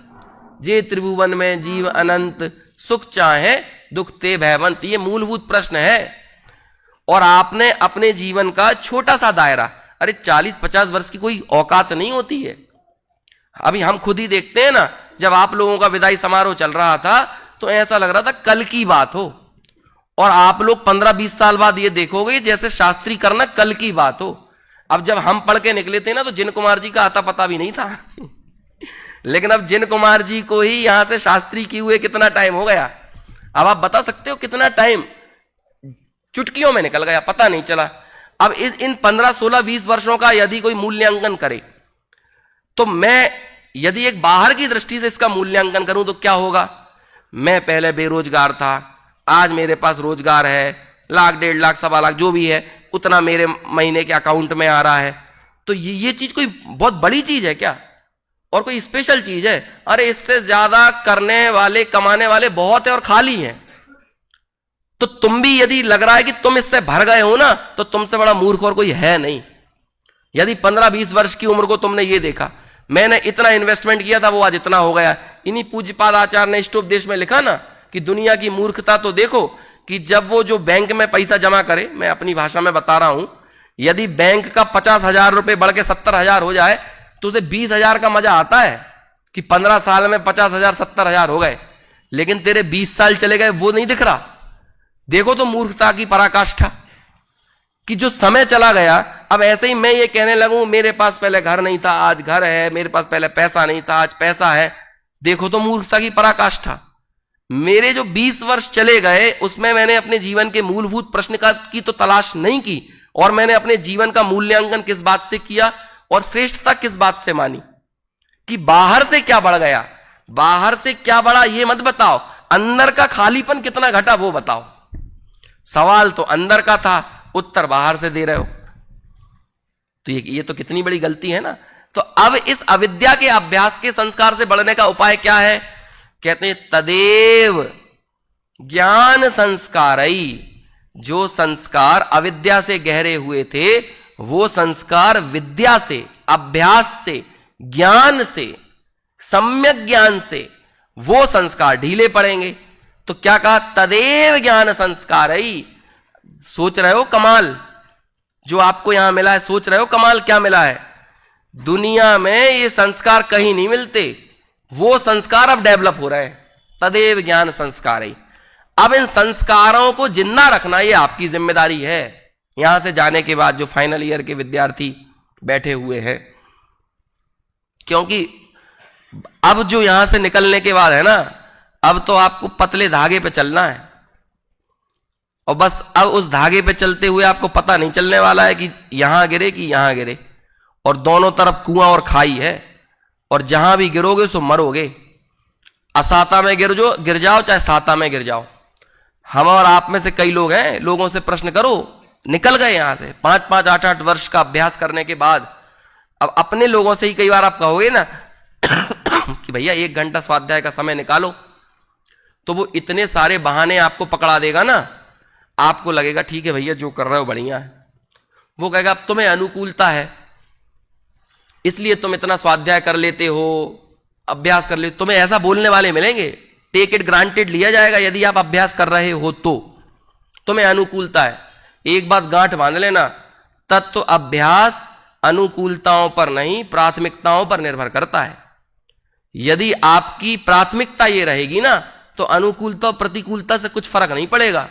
जे त्रिभुवन में जीव अनंत, सुख चाहे दुख ते भयवंत, ये मूलभूत प्रश्न है। और आपने अपने जीवन का छोटा सा दायरा, अरे 40-50 वर्ष की कोई औकात नहीं होती है। अभी हम खुद ही देखते हैं ना, जब आप लोगों का विदाई समारोह चल रहा था तो ऐसा लग रहा था कल की बात हो, और आप लोग 15-20 साल बाद ये देखोगे जैसे शास्त्री करना कल की बात हो। अब जब हम पढ़ के निकले थे ना तो जिन कुमार जी का आता पता भी नहीं था लेकिन अब जिन कुमार जी को ही यहां से शास्त्री किए हुए कितना टाइम हो गया। अब आप बता सकते हो कितना टाइम चुटकियों में निकल गया, पता नहीं चला। अब इन 15, 16, 20 वर्षों का यदि कोई मूल्यांकन करे, तो मैं यदि एक बाहर की दृष्टि से इसका मूल्यांकन करूं तो क्या होगा। मैं पहले बेरोजगार था, आज मेरे पास रोजगार है, 1,00,000, 1.5 लाख, 1.25 लाख जो भी है उतना मेरे महीने के अकाउंट में आ रहा है। तो ये चीज कोई बहुत बड़ी चीज है क्या, और कोई स्पेशल चीज है? अरे इससे ज्यादा करने वाले, कमाने वाले बहुत है और खाली हैं। तो तुम भी यदि लग रहा है कि तुम इससे भर गए हो ना, तो तुमसे बड़ा मूर्ख और कोई है नहीं। यदि 15-20 वर्ष की उम्र को तुमने ये देखा, मैंने इतना इन्वेस्टमेंट किया था, वो आज इतना हो गया। इन्हीं पूज्यपाद आचार्य ने इष्टोपदेश में लिखा ना कि दुनिया की मूर्खता तो देखो कि जब वो जो बैंक में पैसा जमा करे, मैं अपनी भाषा में बता रहा हूं, यदि बैंक का 50,000 रुपए बढ़ के 70,000 हो जाए तो उसे 20,000 का मजा आता है कि 15 साल में 50,000, 70,000 हो गए, लेकिन तेरे 20 साल चले गए वो नहीं दिख रहा। देखो तो मूर्खता की पराकाष्ठा कि जो समय चला गया, अब ऐसे ही मैं ये कहने लगूं मेरे पास पहले घर नहीं था आज घर है, मेरे पास पहले पैसा नहीं था आज पैसा है, देखो तो मूर्खता की पराकाष्ठा। मेरे जो 20 वर्ष चले गए उसमें मैंने अपने जीवन के मूलभूत प्रश्न की तो तलाश नहीं की, और मैंने अपने जीवन का मूल्यांकन किस बात से किया और श्रेष्ठता किस बात से मानी कि बाहर से क्या बढ़ गया, बाहर से क्या बढ़ा ये मत बताओ, अंदर का खालीपन कितना घटा वो बताओ। सवाल तो अंदर का था, उत्तर बाहर से दे रहे हो, तो ये तो कितनी बड़ी गलती है ना। तो अब इस अविद्या के अभ्यास के संस्कार से बढ़ने का उपाय क्या है? कहते हैं तदेव ज्ञान संस्कारई, जो संस्कार अविद्या से गहरे हुए थे वो संस्कार विद्या से, अभ्यास से, ज्ञान से, सम्यक ज्ञान से वो संस्कार ढीले पड़ेंगे। तो क्या कहा? तदेव ज्ञान संस्कारई। सोच रहे हो कमाल जो आपको यहां मिला है, सोच रहे हो कमाल क्या मिला है? दुनिया में ये संस्कार कहीं नहीं मिलते, वो संस्कार अब डेवलप हो रहे हैं। तदेव ज्ञान संस्कारई। अब इन संस्कारों को जिंदा रखना ये आपकी जिम्मेदारी है। यहां से जाने के बाद जो फाइनल ईयर के विद्यार्थी बैठे हुए हैं, क्योंकि अब जो यहां से निकलने के बाद है ना, अब तो आपको पतले धागे पे चलना है, और बस अब उस धागे पे चलते हुए आपको पता नहीं चलने वाला है कि यहां गिरे कि यहां गिरे, और दोनों तरफ कुआं और खाई है, और जहां भी गिरोगे सो मरोगे। असाता में गिर जाओ चाहे साता में गिर जाओ। हम और आप में से कई लोग हैं, लोगों से प्रश्न करो, निकल गए यहां से 5-5, 8-8 वर्ष का अभ्यास करने के बाद। अब अपने लोगों से ही कई बार आप कहोगे ना कि भैया 1 घंटा स्वाध्याय का समय निकालो, तो वो इतने सारे बहाने आपको पकड़ा देगा ना, आपको लगेगा ठीक है भैया जो कर रहे हो बढ़िया है। वो कहेगा अब तुम्हें अनुकूलता है इसलिए तुम इतना स्वाध्याय कर लेते हो, अभ्यास कर लेते, तुम्हें ऐसा बोलने वाले मिलेंगे। टेक इट ग्रांटेड लिया जाएगा यदि आप अभ्यास कर रहे हो तो तुम्हें अनुकूलता है। एक बात गांठ बांध लेना, तत्व अभ्यास अनुकूलताओं पर नहीं प्राथमिकताओं पर निर्भर करता है। यदि आपकी प्राथमिकता ये रहेगी ना तो अनुकूलता और प्रतिकूलता से कुछ फर्क नहीं पड़ेगा,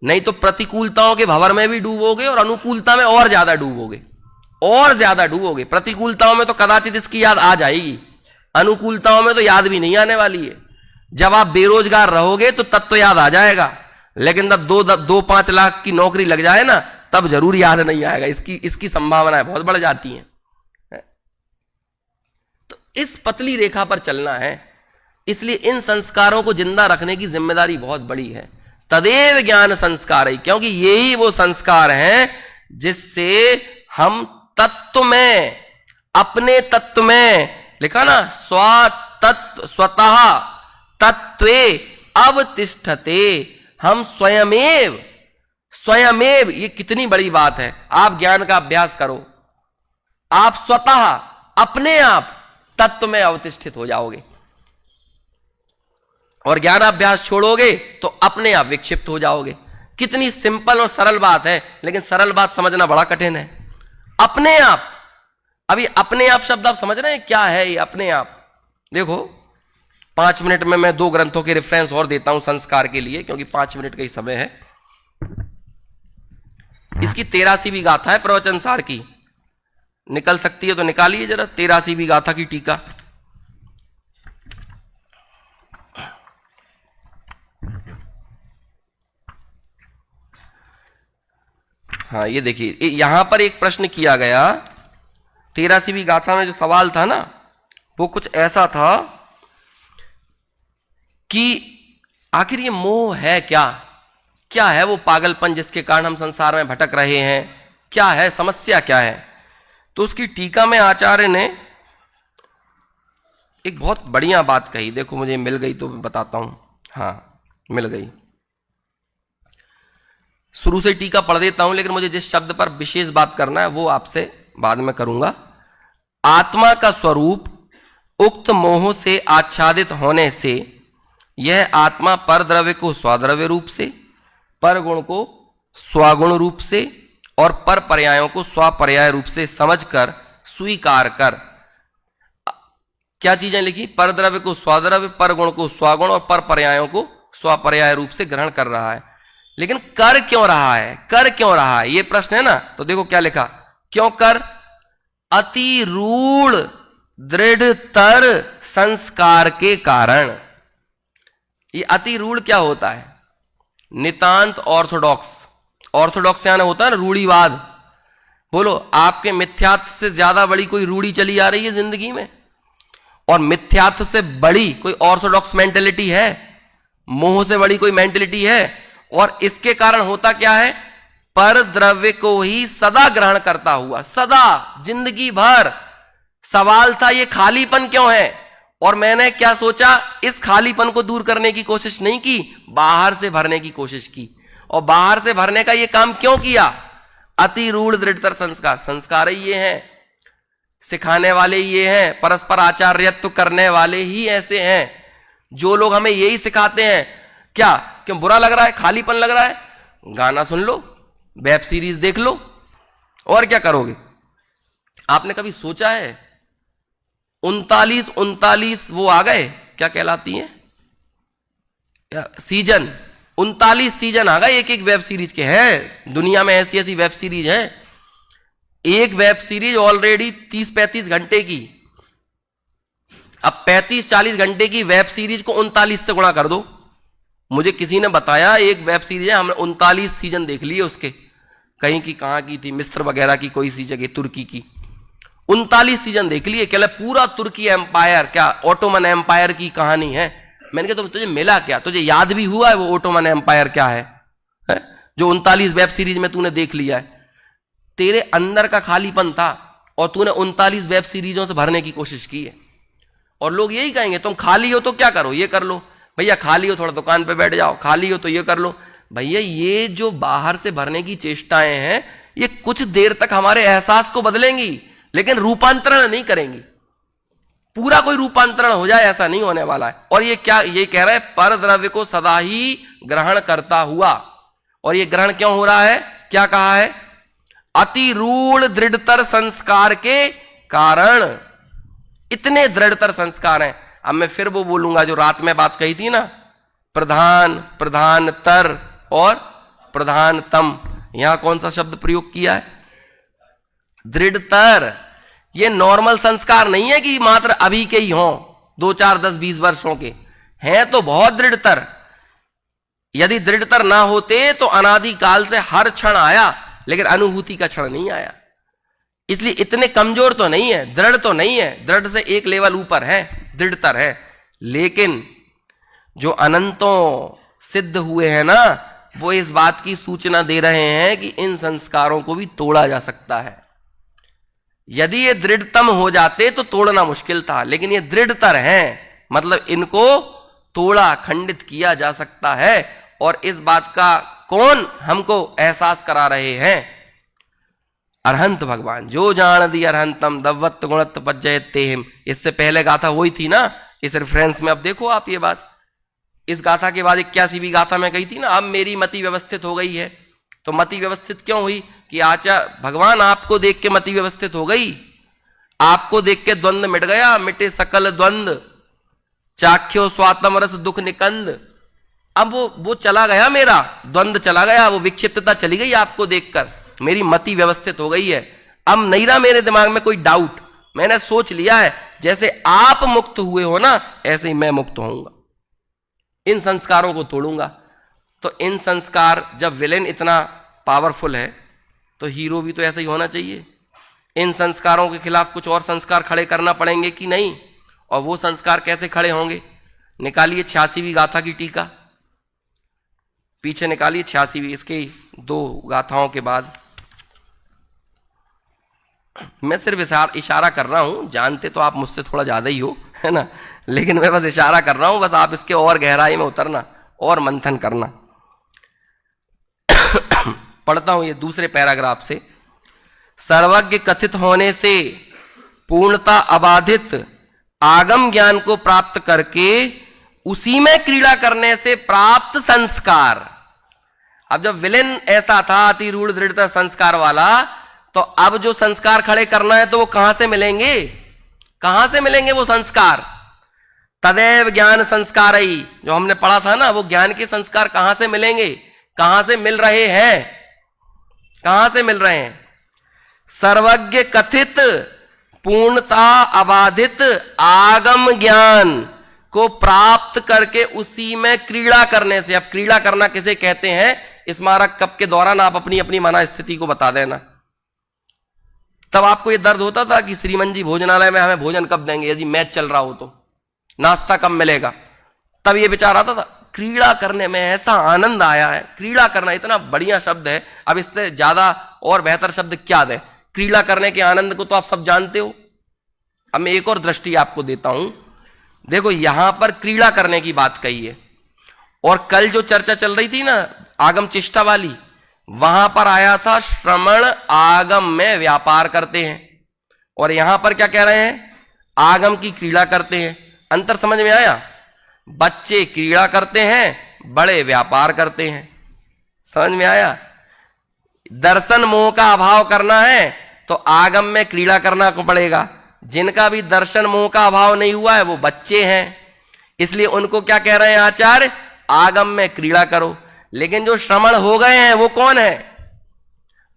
नहीं तो प्रतिकूलताओं के भंवर में भी डूबोगे और अनुकूलता में और ज्यादा डूबोगे, और ज्यादा डूबोगे। प्रतिकूलताओं में तो कदाचित इसकी याद आ जाएगी, अनुकूलताओं में तो याद भी नहीं आने वाली है। जब आप बेरोजगार रहोगे तो तब तो याद आ जाएगा, लेकिन जब 2-5 लाख की नौकरी लग जाए ना तब जरूर याद नहीं आएगा। इसकी संभावनाएं बहुत बढ़ जाती हैं। तो इस पतली रेखा पर चलना है, इसलिए इन संस्कारों को जिंदा रखने की जिम्मेदारी बहुत बड़ी है। तदेव ज्ञान संस्कार, क्योंकि यही वो संस्कार हैं जिससे हम तत्व में, अपने तत्व में, लिखा ना स्वतत्व स्वतः तत्वे अवतिष्ठते, हम स्वयमेव, ये कितनी बड़ी बात है। आप ज्ञान का अभ्यास करो, आप स्वतः अपने आप तत्व में अवतिष्ठित हो जाओगे, और ज्ञानाभ्यास छोड़ोगे तो अपने आप विक्षिप्त हो जाओगे। कितनी सिंपल और सरल बात है, लेकिन सरल बात समझना बड़ा कठिन है। अपने आप, अभी अपने आप शब्द आप समझ रहे हैं क्या है ये अपने आप? देखो 5 मिनट में मैं 2 ग्रंथों के रेफरेंस और देता हूं संस्कार के लिए, क्योंकि 5 मिनट का ही समय है। इसकी 83वीं गाथा है प्रवचन सार की, निकल सकती है तो निकालिए जरा 83वीं गाथा की टीका। हाँ ये देखिए, यहां पर एक प्रश्न किया गया 83वीं गाथा में। जो सवाल था ना वो कुछ ऐसा था कि आखिर ये मोह है क्या, क्या है वो पागलपन जिसके कारण हम संसार में भटक रहे हैं, क्या है समस्या क्या है? तो उसकी टीका में आचार्य ने एक बहुत बढ़िया बात कही। देखो मुझे मिल गई तो बताता हूं। हाँ मिल गई, शुरू से टीका पढ़ देता हूं, लेकिन मुझे जिस शब्द पर विशेष बात करना है वो आपसे बाद में करूंगा। आत्मा का स्वरूप उक्त मोह से आच्छादित होने से यह आत्मा पर द्रव्य को स्वद्रव्य रूप से, पर गुण को स्वगुण रूप से और पर पर्यायों को स्वपर्याय रूप से समझकर स्वीकार कर, क्या चीजें लिखी? पर द्रव्य को स्वद्रव्य, पर गुण को स्वगुण और पर पर्यायों को स्वपर्याय रूप से ग्रहण कर रहा है। लेकिन कर क्यों रहा है, कर क्यों रहा है, ये प्रश्न है ना। तो देखो क्या लिखा, क्यों कर? अति रूढ़ दृढ़तर संस्कार के कारण। ये अति रूढ़ क्या होता है? नितांत ऑर्थोडॉक्स। ऑर्थोडॉक्स यानी होता है ना रूढ़िवाद। बोलो, आपके मिथ्यात्व से ज्यादा बड़ी कोई रूढ़ी चली आ रही है जिंदगी में? और मिथ्यात्व से बड़ी कोई ऑर्थोडॉक्स मेंटेलिटी है? मोह से बड़ी कोई मेंटेलिटी है? और इसके कारण होता क्या है? पर द्रव्य को ही सदा ग्रहण करता हुआ, सदा, जिंदगी भर। सवाल था ये खालीपन क्यों है? और मैंने क्या सोचा, इस खालीपन को दूर करने की कोशिश नहीं की, बाहर से भरने की कोशिश की। और बाहर से भरने का ये काम क्यों किया? अति रूढ़ दृढ़तर संस्कार। संस्कार ही ये हैं, सिखाने वाले ये हैं, परस्पर आचार्यत्व करने वाले ही ऐसे हैं। जो लोग हमें यही सिखाते हैं, क्या क्यों बुरा लग रहा है, खालीपन लग रहा है, गाना सुन लो, वेब सीरीज देख लो, और क्या करोगे? आपने कभी सोचा है 39 वो आ गए, क्या कहलाती हैं सीजन, 39 सीजन आ गए एक एक वेब सीरीज के। हैं दुनिया में ऐसी ऐसी वेब सीरीज है, एक वेब सीरीज ऑलरेडी 30-35 घंटे की। अब 35-40 घंटे की वेब सीरीज को 39 से गुणा कर दो। मुझे किसी ने बताया एक वेब सीरीज है, हमने 39 सीजन देख लिए उसके। कहीं की, कहां की थी, मिस्र वगैरह की कोई सी जगह, तुर्की की। 39 सीजन देख लिए। क्या पूरा तुर्की एम्पायर, क्या ऑटोमन एम्पायर की कहानी है। मैंने कहा तो तुझे मिला क्या, तुझे याद भी हुआ है वो ऑटोमन एम्पायर क्या है, जो 39 वेब सीरीज में तूने देख लिया है? तेरे अंदर का खालीपन था और तूने 39 वेब सीरीजों से भरने की कोशिश की है। और लोग यही कहेंगे, तुम खाली हो तो क्या करो, ये कर लो भैया, खाली हो थोड़ा दुकान पे बैठ जाओ, खाली हो तो ये कर लो। भैया ये जो बाहर से भरने की चेष्टाएं हैं, ये कुछ देर तक हमारे एहसास को बदलेंगी, लेकिन रूपांतरण नहीं करेंगी। पूरा कोई रूपांतरण हो जाए ऐसा नहीं होने वाला है। और ये क्या, ये कह रहे हैं पर द्रव्य को सदा ही ग्रहण करता हुआ। और ये ग्रहण क्यों हो रहा है? क्या कहा है? अति रूढ़ दृढ़तर संस्कार के कारण। इतने दृढ़तर संस्कार हैं। अब मैं फिर वो बोलूंगा जो रात में बात कही थी ना, प्रधान, प्रधानतर और प्रधानतम। यहां कौन सा शब्द प्रयोग किया है? दृढ़तर। ये नॉर्मल संस्कार नहीं है कि मात्र अभी के ही हों, 2, 4, 10, 20 वर्षों के हैं, तो बहुत दृढ़तर। यदि दृढ़तर ना होते तो अनादि काल से हर क्षण आया, लेकिन अनुभूति का क्षण नहीं आया। इसलिए इतने कमजोर तो नहीं है, दृढ़ तो नहीं है, दृढ़ से एक लेवल ऊपर है, दृढ़तर है। लेकिन जो अनंतों सिद्ध हुए हैं ना, वो इस बात की सूचना दे रहे हैं कि इन संस्कारों को भी तोड़ा जा सकता है। यदि ये दृढ़तम हो जाते तो तोड़ना मुश्किल था, लेकिन ये दृढ़तर हैं, मतलब इनको तोड़ा, खंडित किया जा सकता है। और इस बात का कौन हमको एहसास करा रहे हैं? अरहंत भगवान। जो जान दी अरहंतम दवत्त गुणत्त पज्जयतेहिम। इससे पहले गाथा वही थी ना, इस रेफरेंस में। अब देखो आप ये बात, इस गाथा के बाद 81वीं गाथा में कही थी ना, अब मेरी मति व्यवस्थित हो गई है। तो मति व्यवस्थित क्यों हुई? कि भगवान आपको देख के मति व्यवस्थित हो गई, आपको देख के द्वंद्व मिट गया, मिटे सकल द्वंद्व, चाख्यो स्वात्म रस दुख निकंद। अब वो चला गया, मेरा द्वंद्व चला गया, वो विक्षिप्तता चली गई आपको देखकर, मेरी मति व्यवस्थित हो गई है। अब नहीं रहा मेरे दिमाग में कोई डाउट, मैंने सोच लिया है जैसे आप मुक्त हुए हो ना, ऐसे ही मैं मुक्त होऊंगा। इन संस्कारों को तोड़ूंगा। तो इन संस्कार, जब विलेन इतना पावरफुल है तो हीरो भी तो ऐसा ही होना चाहिए। इन संस्कारों के खिलाफ कुछ और संस्कार खड़े करना पड़ेंगे कि नहीं? और वो संस्कार कैसे खड़े होंगे? निकालिए 86वीं गाथा की टीका, पीछे निकालिए 86वीं, इसके 2 गाथाओं के बाद। मैं सिर्फ इशारा कर रहा हूं, जानते तो आप मुझसे थोड़ा ज्यादा ही हो, है ना, लेकिन मैं बस इशारा कर रहा हूं, बस आप इसके और गहराई में उतरना और मंथन करना। पढ़ता हूं ये दूसरे पैराग्राफ से। सर्वज्ञ कथित होने से पूर्णता अबाधित आगम ज्ञान को प्राप्त करके उसी में क्रीड़ा करने से प्राप्त संस्कार। अब जब विलेन ऐसा था, अति रूढ़ दृढ़ता संस्कार वाला, तो अब जो संस्कार खड़े करना है तो वो कहां से मिलेंगे? कहां से मिलेंगे वो संस्कार? तदैव ज्ञान संस्कार ही, जो हमने पढ़ा था ना, वो ज्ञान के संस्कार कहां से मिलेंगे? कहां से मिल रहे हैं? कहां से मिल रहे हैं? सर्वज्ञ कथित पूर्णता अबाधित आगम ज्ञान को प्राप्त करके उसी में क्रीड़ा करने से। अब क्रीड़ा करना किसे कहते हैं, स्मारक कप के दौरान आप अपनी अपनी मना स्थिति को बता देना। तब आपको यह दर्द होता था कि श्रीमन जी भोजनालय में हमें भोजन कब देंगे, यदि मैच चल रहा हो तो नाश्ता कब मिलेगा। तब यह विचार आता था। क्रीड़ा करने में ऐसा आनंद आया है। क्रीड़ा करना इतना बढ़िया शब्द है, अब इससे ज्यादा और बेहतर शब्द क्या दें। क्रीड़ा करने के आनंद को तो आप सब जानते हो। अब मैं एक और दृष्टि आपको देता हूं। देखो यहां पर क्रीड़ा करने की बात कही है, और कल जो चर्चा चल रही थी ना आगम चेष्टा वाली, वहां पर आया था श्रमण आगम में व्यापार करते हैं, और यहां पर क्या कह रहे हैं, आगम की क्रीड़ा करते हैं। अंतर समझ में आया? बच्चे क्रीड़ा करते हैं, बड़े व्यापार करते हैं। समझ में आया? दर्शन मोह का अभाव करना है तो आगम में क्रीड़ा करना को पड़ेगा। जिनका भी दर्शन मोह का अभाव नहीं हुआ है वो बच्चे हैं, इसलिए उनको क्या कह रहे हैं आचार्य, आगम में क्रीड़ा करो। लेकिन जो श्रमण हो गए हैं वो कौन है,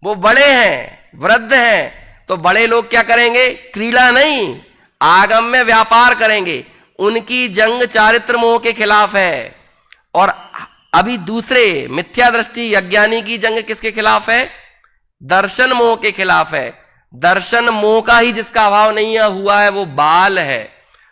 वो बड़े हैं, वृद्ध हैं। तो बड़े लोग क्या करेंगे, क्रीड़ा नहीं, आगम में व्यापार करेंगे। उनकी जंग चारित्र मोह के खिलाफ है। और अभी दूसरे मिथ्या दृष्टि अज्ञानी की जंग किसके खिलाफ है, दर्शन मोह के खिलाफ है। दर्शन मोह का ही जिसका अभाव नहीं हुआ है वो बाल है,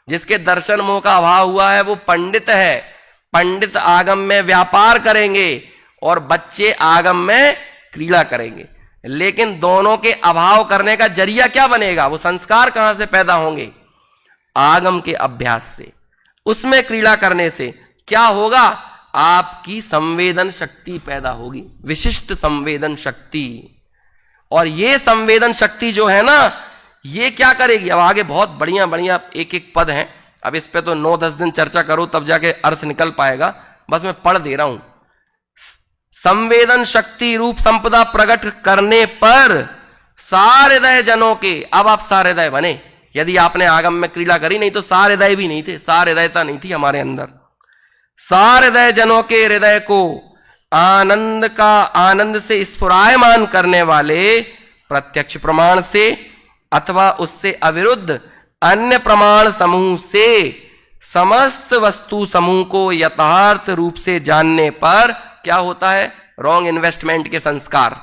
जिसके दर्शन मोह का अभाव हुआ है वो पंडित है। पंडित आगम में व्यापार करेंगे और बच्चे आगम में क्रीड़ा करेंगे। लेकिन दोनों के अभाव करने का जरिया क्या बनेगा, वो संस्कार कहां से पैदा होंगे, आगम के अभ्यास से। उसमें क्रीड़ा करने से क्या होगा, आपकी संवेदन शक्ति पैदा होगी, विशिष्ट संवेदन शक्ति। और ये संवेदन शक्ति जो है ना, ये क्या करेगी, अब आगे बहुत बढ़िया बढ़िया एक एक पद हैं, अब इस पे तो 9-10 दिन चर्चा करो तब जाके अर्थ निकल पाएगा, बस मैं पढ़ दे रहा हूं। संवेदन शक्ति रूप संपदा प्रकट करने पर साहृदय जनों के, अब आप साहृदय बने। यदि आपने आगम में क्रीड़ा करी, नहीं तो साहृदय भी नहीं थे, साहृदयता नहीं थी हमारे अंदर। साहृदय जनों के हृदय को आनंद से स्फुरायमान करने वाले प्रत्यक्ष प्रमाण से अथवा उससे अविरुद्ध अन्य प्रमाण समूह से समस्त वस्तु समूह को यथार्थ रूप से जानने पर क्या होता है, रॉन्ग इन्वेस्टमेंट के संस्कार,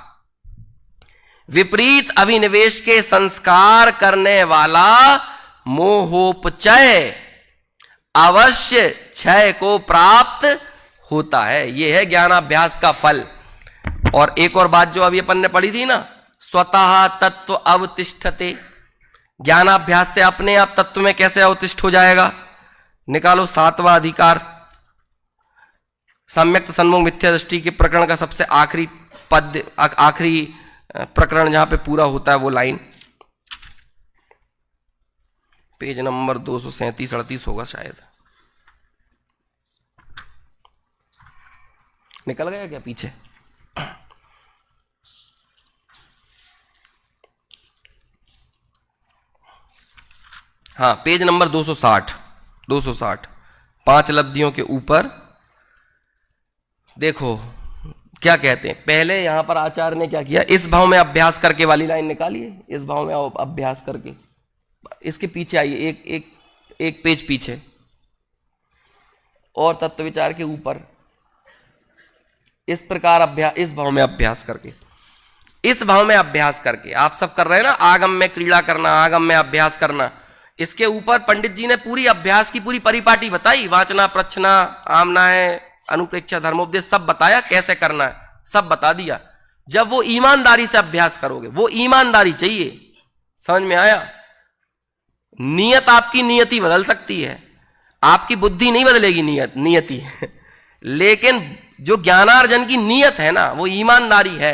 विपरीत अभिनिवेश के संस्कार करने वाला मोहोपचय अवश्य क्षय को प्राप्त होता है। यह है ज्ञानाभ्यास का फल। और एक और बात जो अभी अपन ने पढ़ी थी ना, स्वतः तत्व अवतिष्ठते, ज्ञानाभ्यास से अपने आप तत्व में कैसे अवतिष्ठ हो जाएगा, निकालो 7वां अधिकार, सम्यक्त सन्मुख मिथ्या दृष्टि के प्रकरण का सबसे आखिरी पद, आखिरी प्रकरण जहां पे पूरा होता है वो लाइन, पेज नंबर 237-38 होगा शायद। निकल गया क्या पीछे? हाँ, पेज नंबर 260 5 लब्धियों के ऊपर देखो क्या कहते हैं। पहले यहां पर आचार्य ने क्या किया, इस भाव में अभ्यास करके वाली लाइन निकालिए, इस भाव में अभ्यास करके। इसके पीछे आइए, एक पेज पीछे, और तत्व विचार के ऊपर इस प्रकार अभ्यास, इस भाव में अभ्यास करके, इस भाव में अभ्यास करके आप सब कर रहे हैं ना, आगम में क्रीड़ा करना, आगम में अभ्यास करना। इसके ऊपर पंडित जी ने पूरी अभ्यास की पूरी परिपाटी बताई, वाचना, प्रच्छना, आमनाएं, अनुप्रेक्षा, धर्मोपदेश सब बताया, कैसे करना है सब बता दिया। जब वो ईमानदारी से अभ्यास करोगे, वो ईमानदारी चाहिए, समझ में आया? नियत आपकी नियति बदल सकती है, आपकी बुद्धि नहीं बदलेगी नियति लेकिन जो ज्ञानार्जन की नियत है ना, वो ईमानदारी है,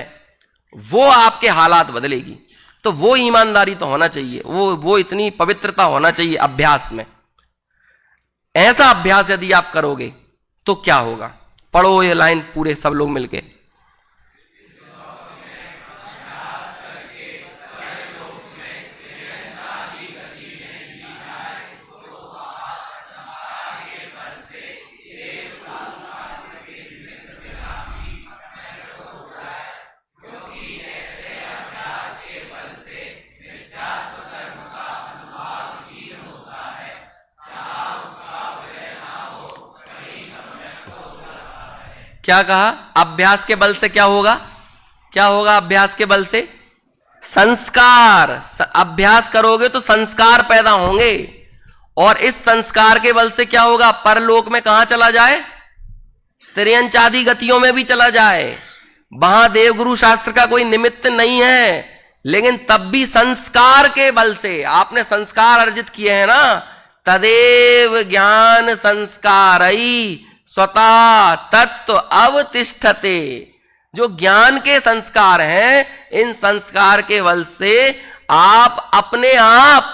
वो आपके हालात बदलेगी। तो वो ईमानदारी तो होना चाहिए, वो इतनी पवित्रता होना चाहिए अभ्यास में। ऐसा अभ्यास यदि आप करोगे तो क्या होगा, पढ़ो ये लाइन पूरे सब लोग मिलके। क्या कहा? अभ्यास के बल से क्या होगा? क्या होगा अभ्यास के बल से? संस्कार। अभ्यास करोगे तो संस्कार पैदा होंगे, और इस संस्कार के बल से क्या होगा? परलोक में कहां चला जाए? त्रियंचादि गतियों में भी चला जाए। वहां देवगुरु शास्त्र का कोई निमित्त नहीं है, लेकिन तब भी संस्कार के बल से आपने संस्कार अर्जित किए हैं ना, तदेव ज्ञान संस्कारई स्वतः तत्व अवतिष्ठते। जो ज्ञान के संस्कार हैं, इन संस्कार के बल से आप अपने आप,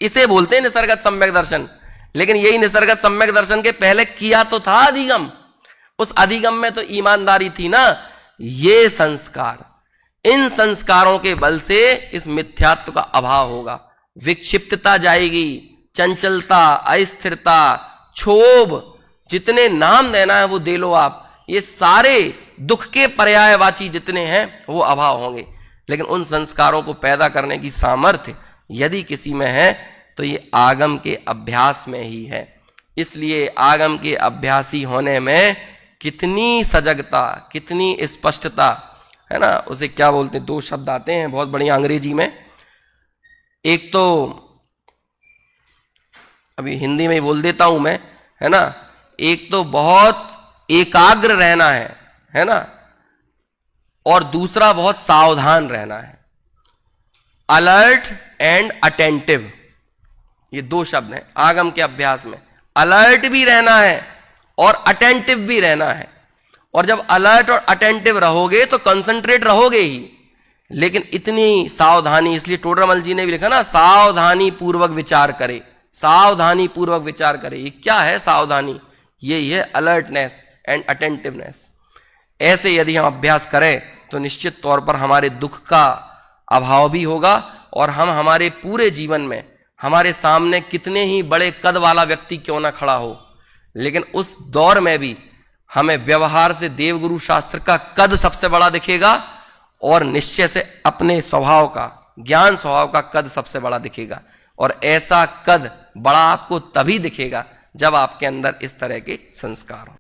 इसे बोलते हैं निसर्गत सम्यक दर्शन, लेकिन यही निसर्गत सम्यक दर्शन के पहले किया तो था अधिगम। उस अधिगम में तो ईमानदारी थी ना। ये संस्कार, इन संस्कारों के बल से इस मिथ्यात्व का अभाव होगा, विक्षिप्तता जाएगी, चंचलता, अस्थिरता, क्षोभ, जितने नाम देना है वो दे लो आप, ये सारे दुख के पर्यायवाची जितने हैं वो अभाव होंगे। लेकिन उन संस्कारों को पैदा करने की सामर्थ्य यदि किसी में है तो ये आगम के अभ्यास में ही है। इसलिए आगम के अभ्यासी होने में कितनी सजगता, कितनी स्पष्टता है ना। उसे क्या बोलते हैं, दो शब्द आते हैं बहुत बढ़िया अंग्रेजी में। एक तो अभी हिंदी में ही बोल देता हूं मैं, है ना। एक तो बहुत एकाग्र रहना है ना, और दूसरा बहुत सावधान रहना है। अलर्ट एंड अटेंटिव, ये दो शब्द हैं आगम के अभ्यास में। अलर्ट भी रहना है और अटेंटिव भी रहना है। और जब अलर्ट और अटेंटिव रहोगे तो कंसंट्रेट रहोगे ही, लेकिन इतनी सावधानी, इसलिए टोडरमल जी ने भी लिखा ना, सावधानी पूर्वक विचार करे, सावधानी पूर्वक विचार करे। ये क्या है सावधानी? यही है अलर्टनेस एंड अटेंटिवनेस। ऐसे यदि हम अभ्यास करें तो निश्चित तौर पर हमारे दुख का अभाव भी होगा, और हम हमारे पूरे जीवन में, हमारे सामने कितने ही बड़े कद वाला व्यक्ति क्यों ना खड़ा हो, लेकिन उस दौर में भी हमें व्यवहार से देवगुरु शास्त्र का कद सबसे बड़ा दिखेगा, और निश्चय से अपने स्वभाव का, ज्ञान स्वभाव का कद सबसे बड़ा दिखेगा। और ऐसा कद बड़ा आपको तभी दिखेगा जब आपके अंदर इस तरह के संस्कार हो।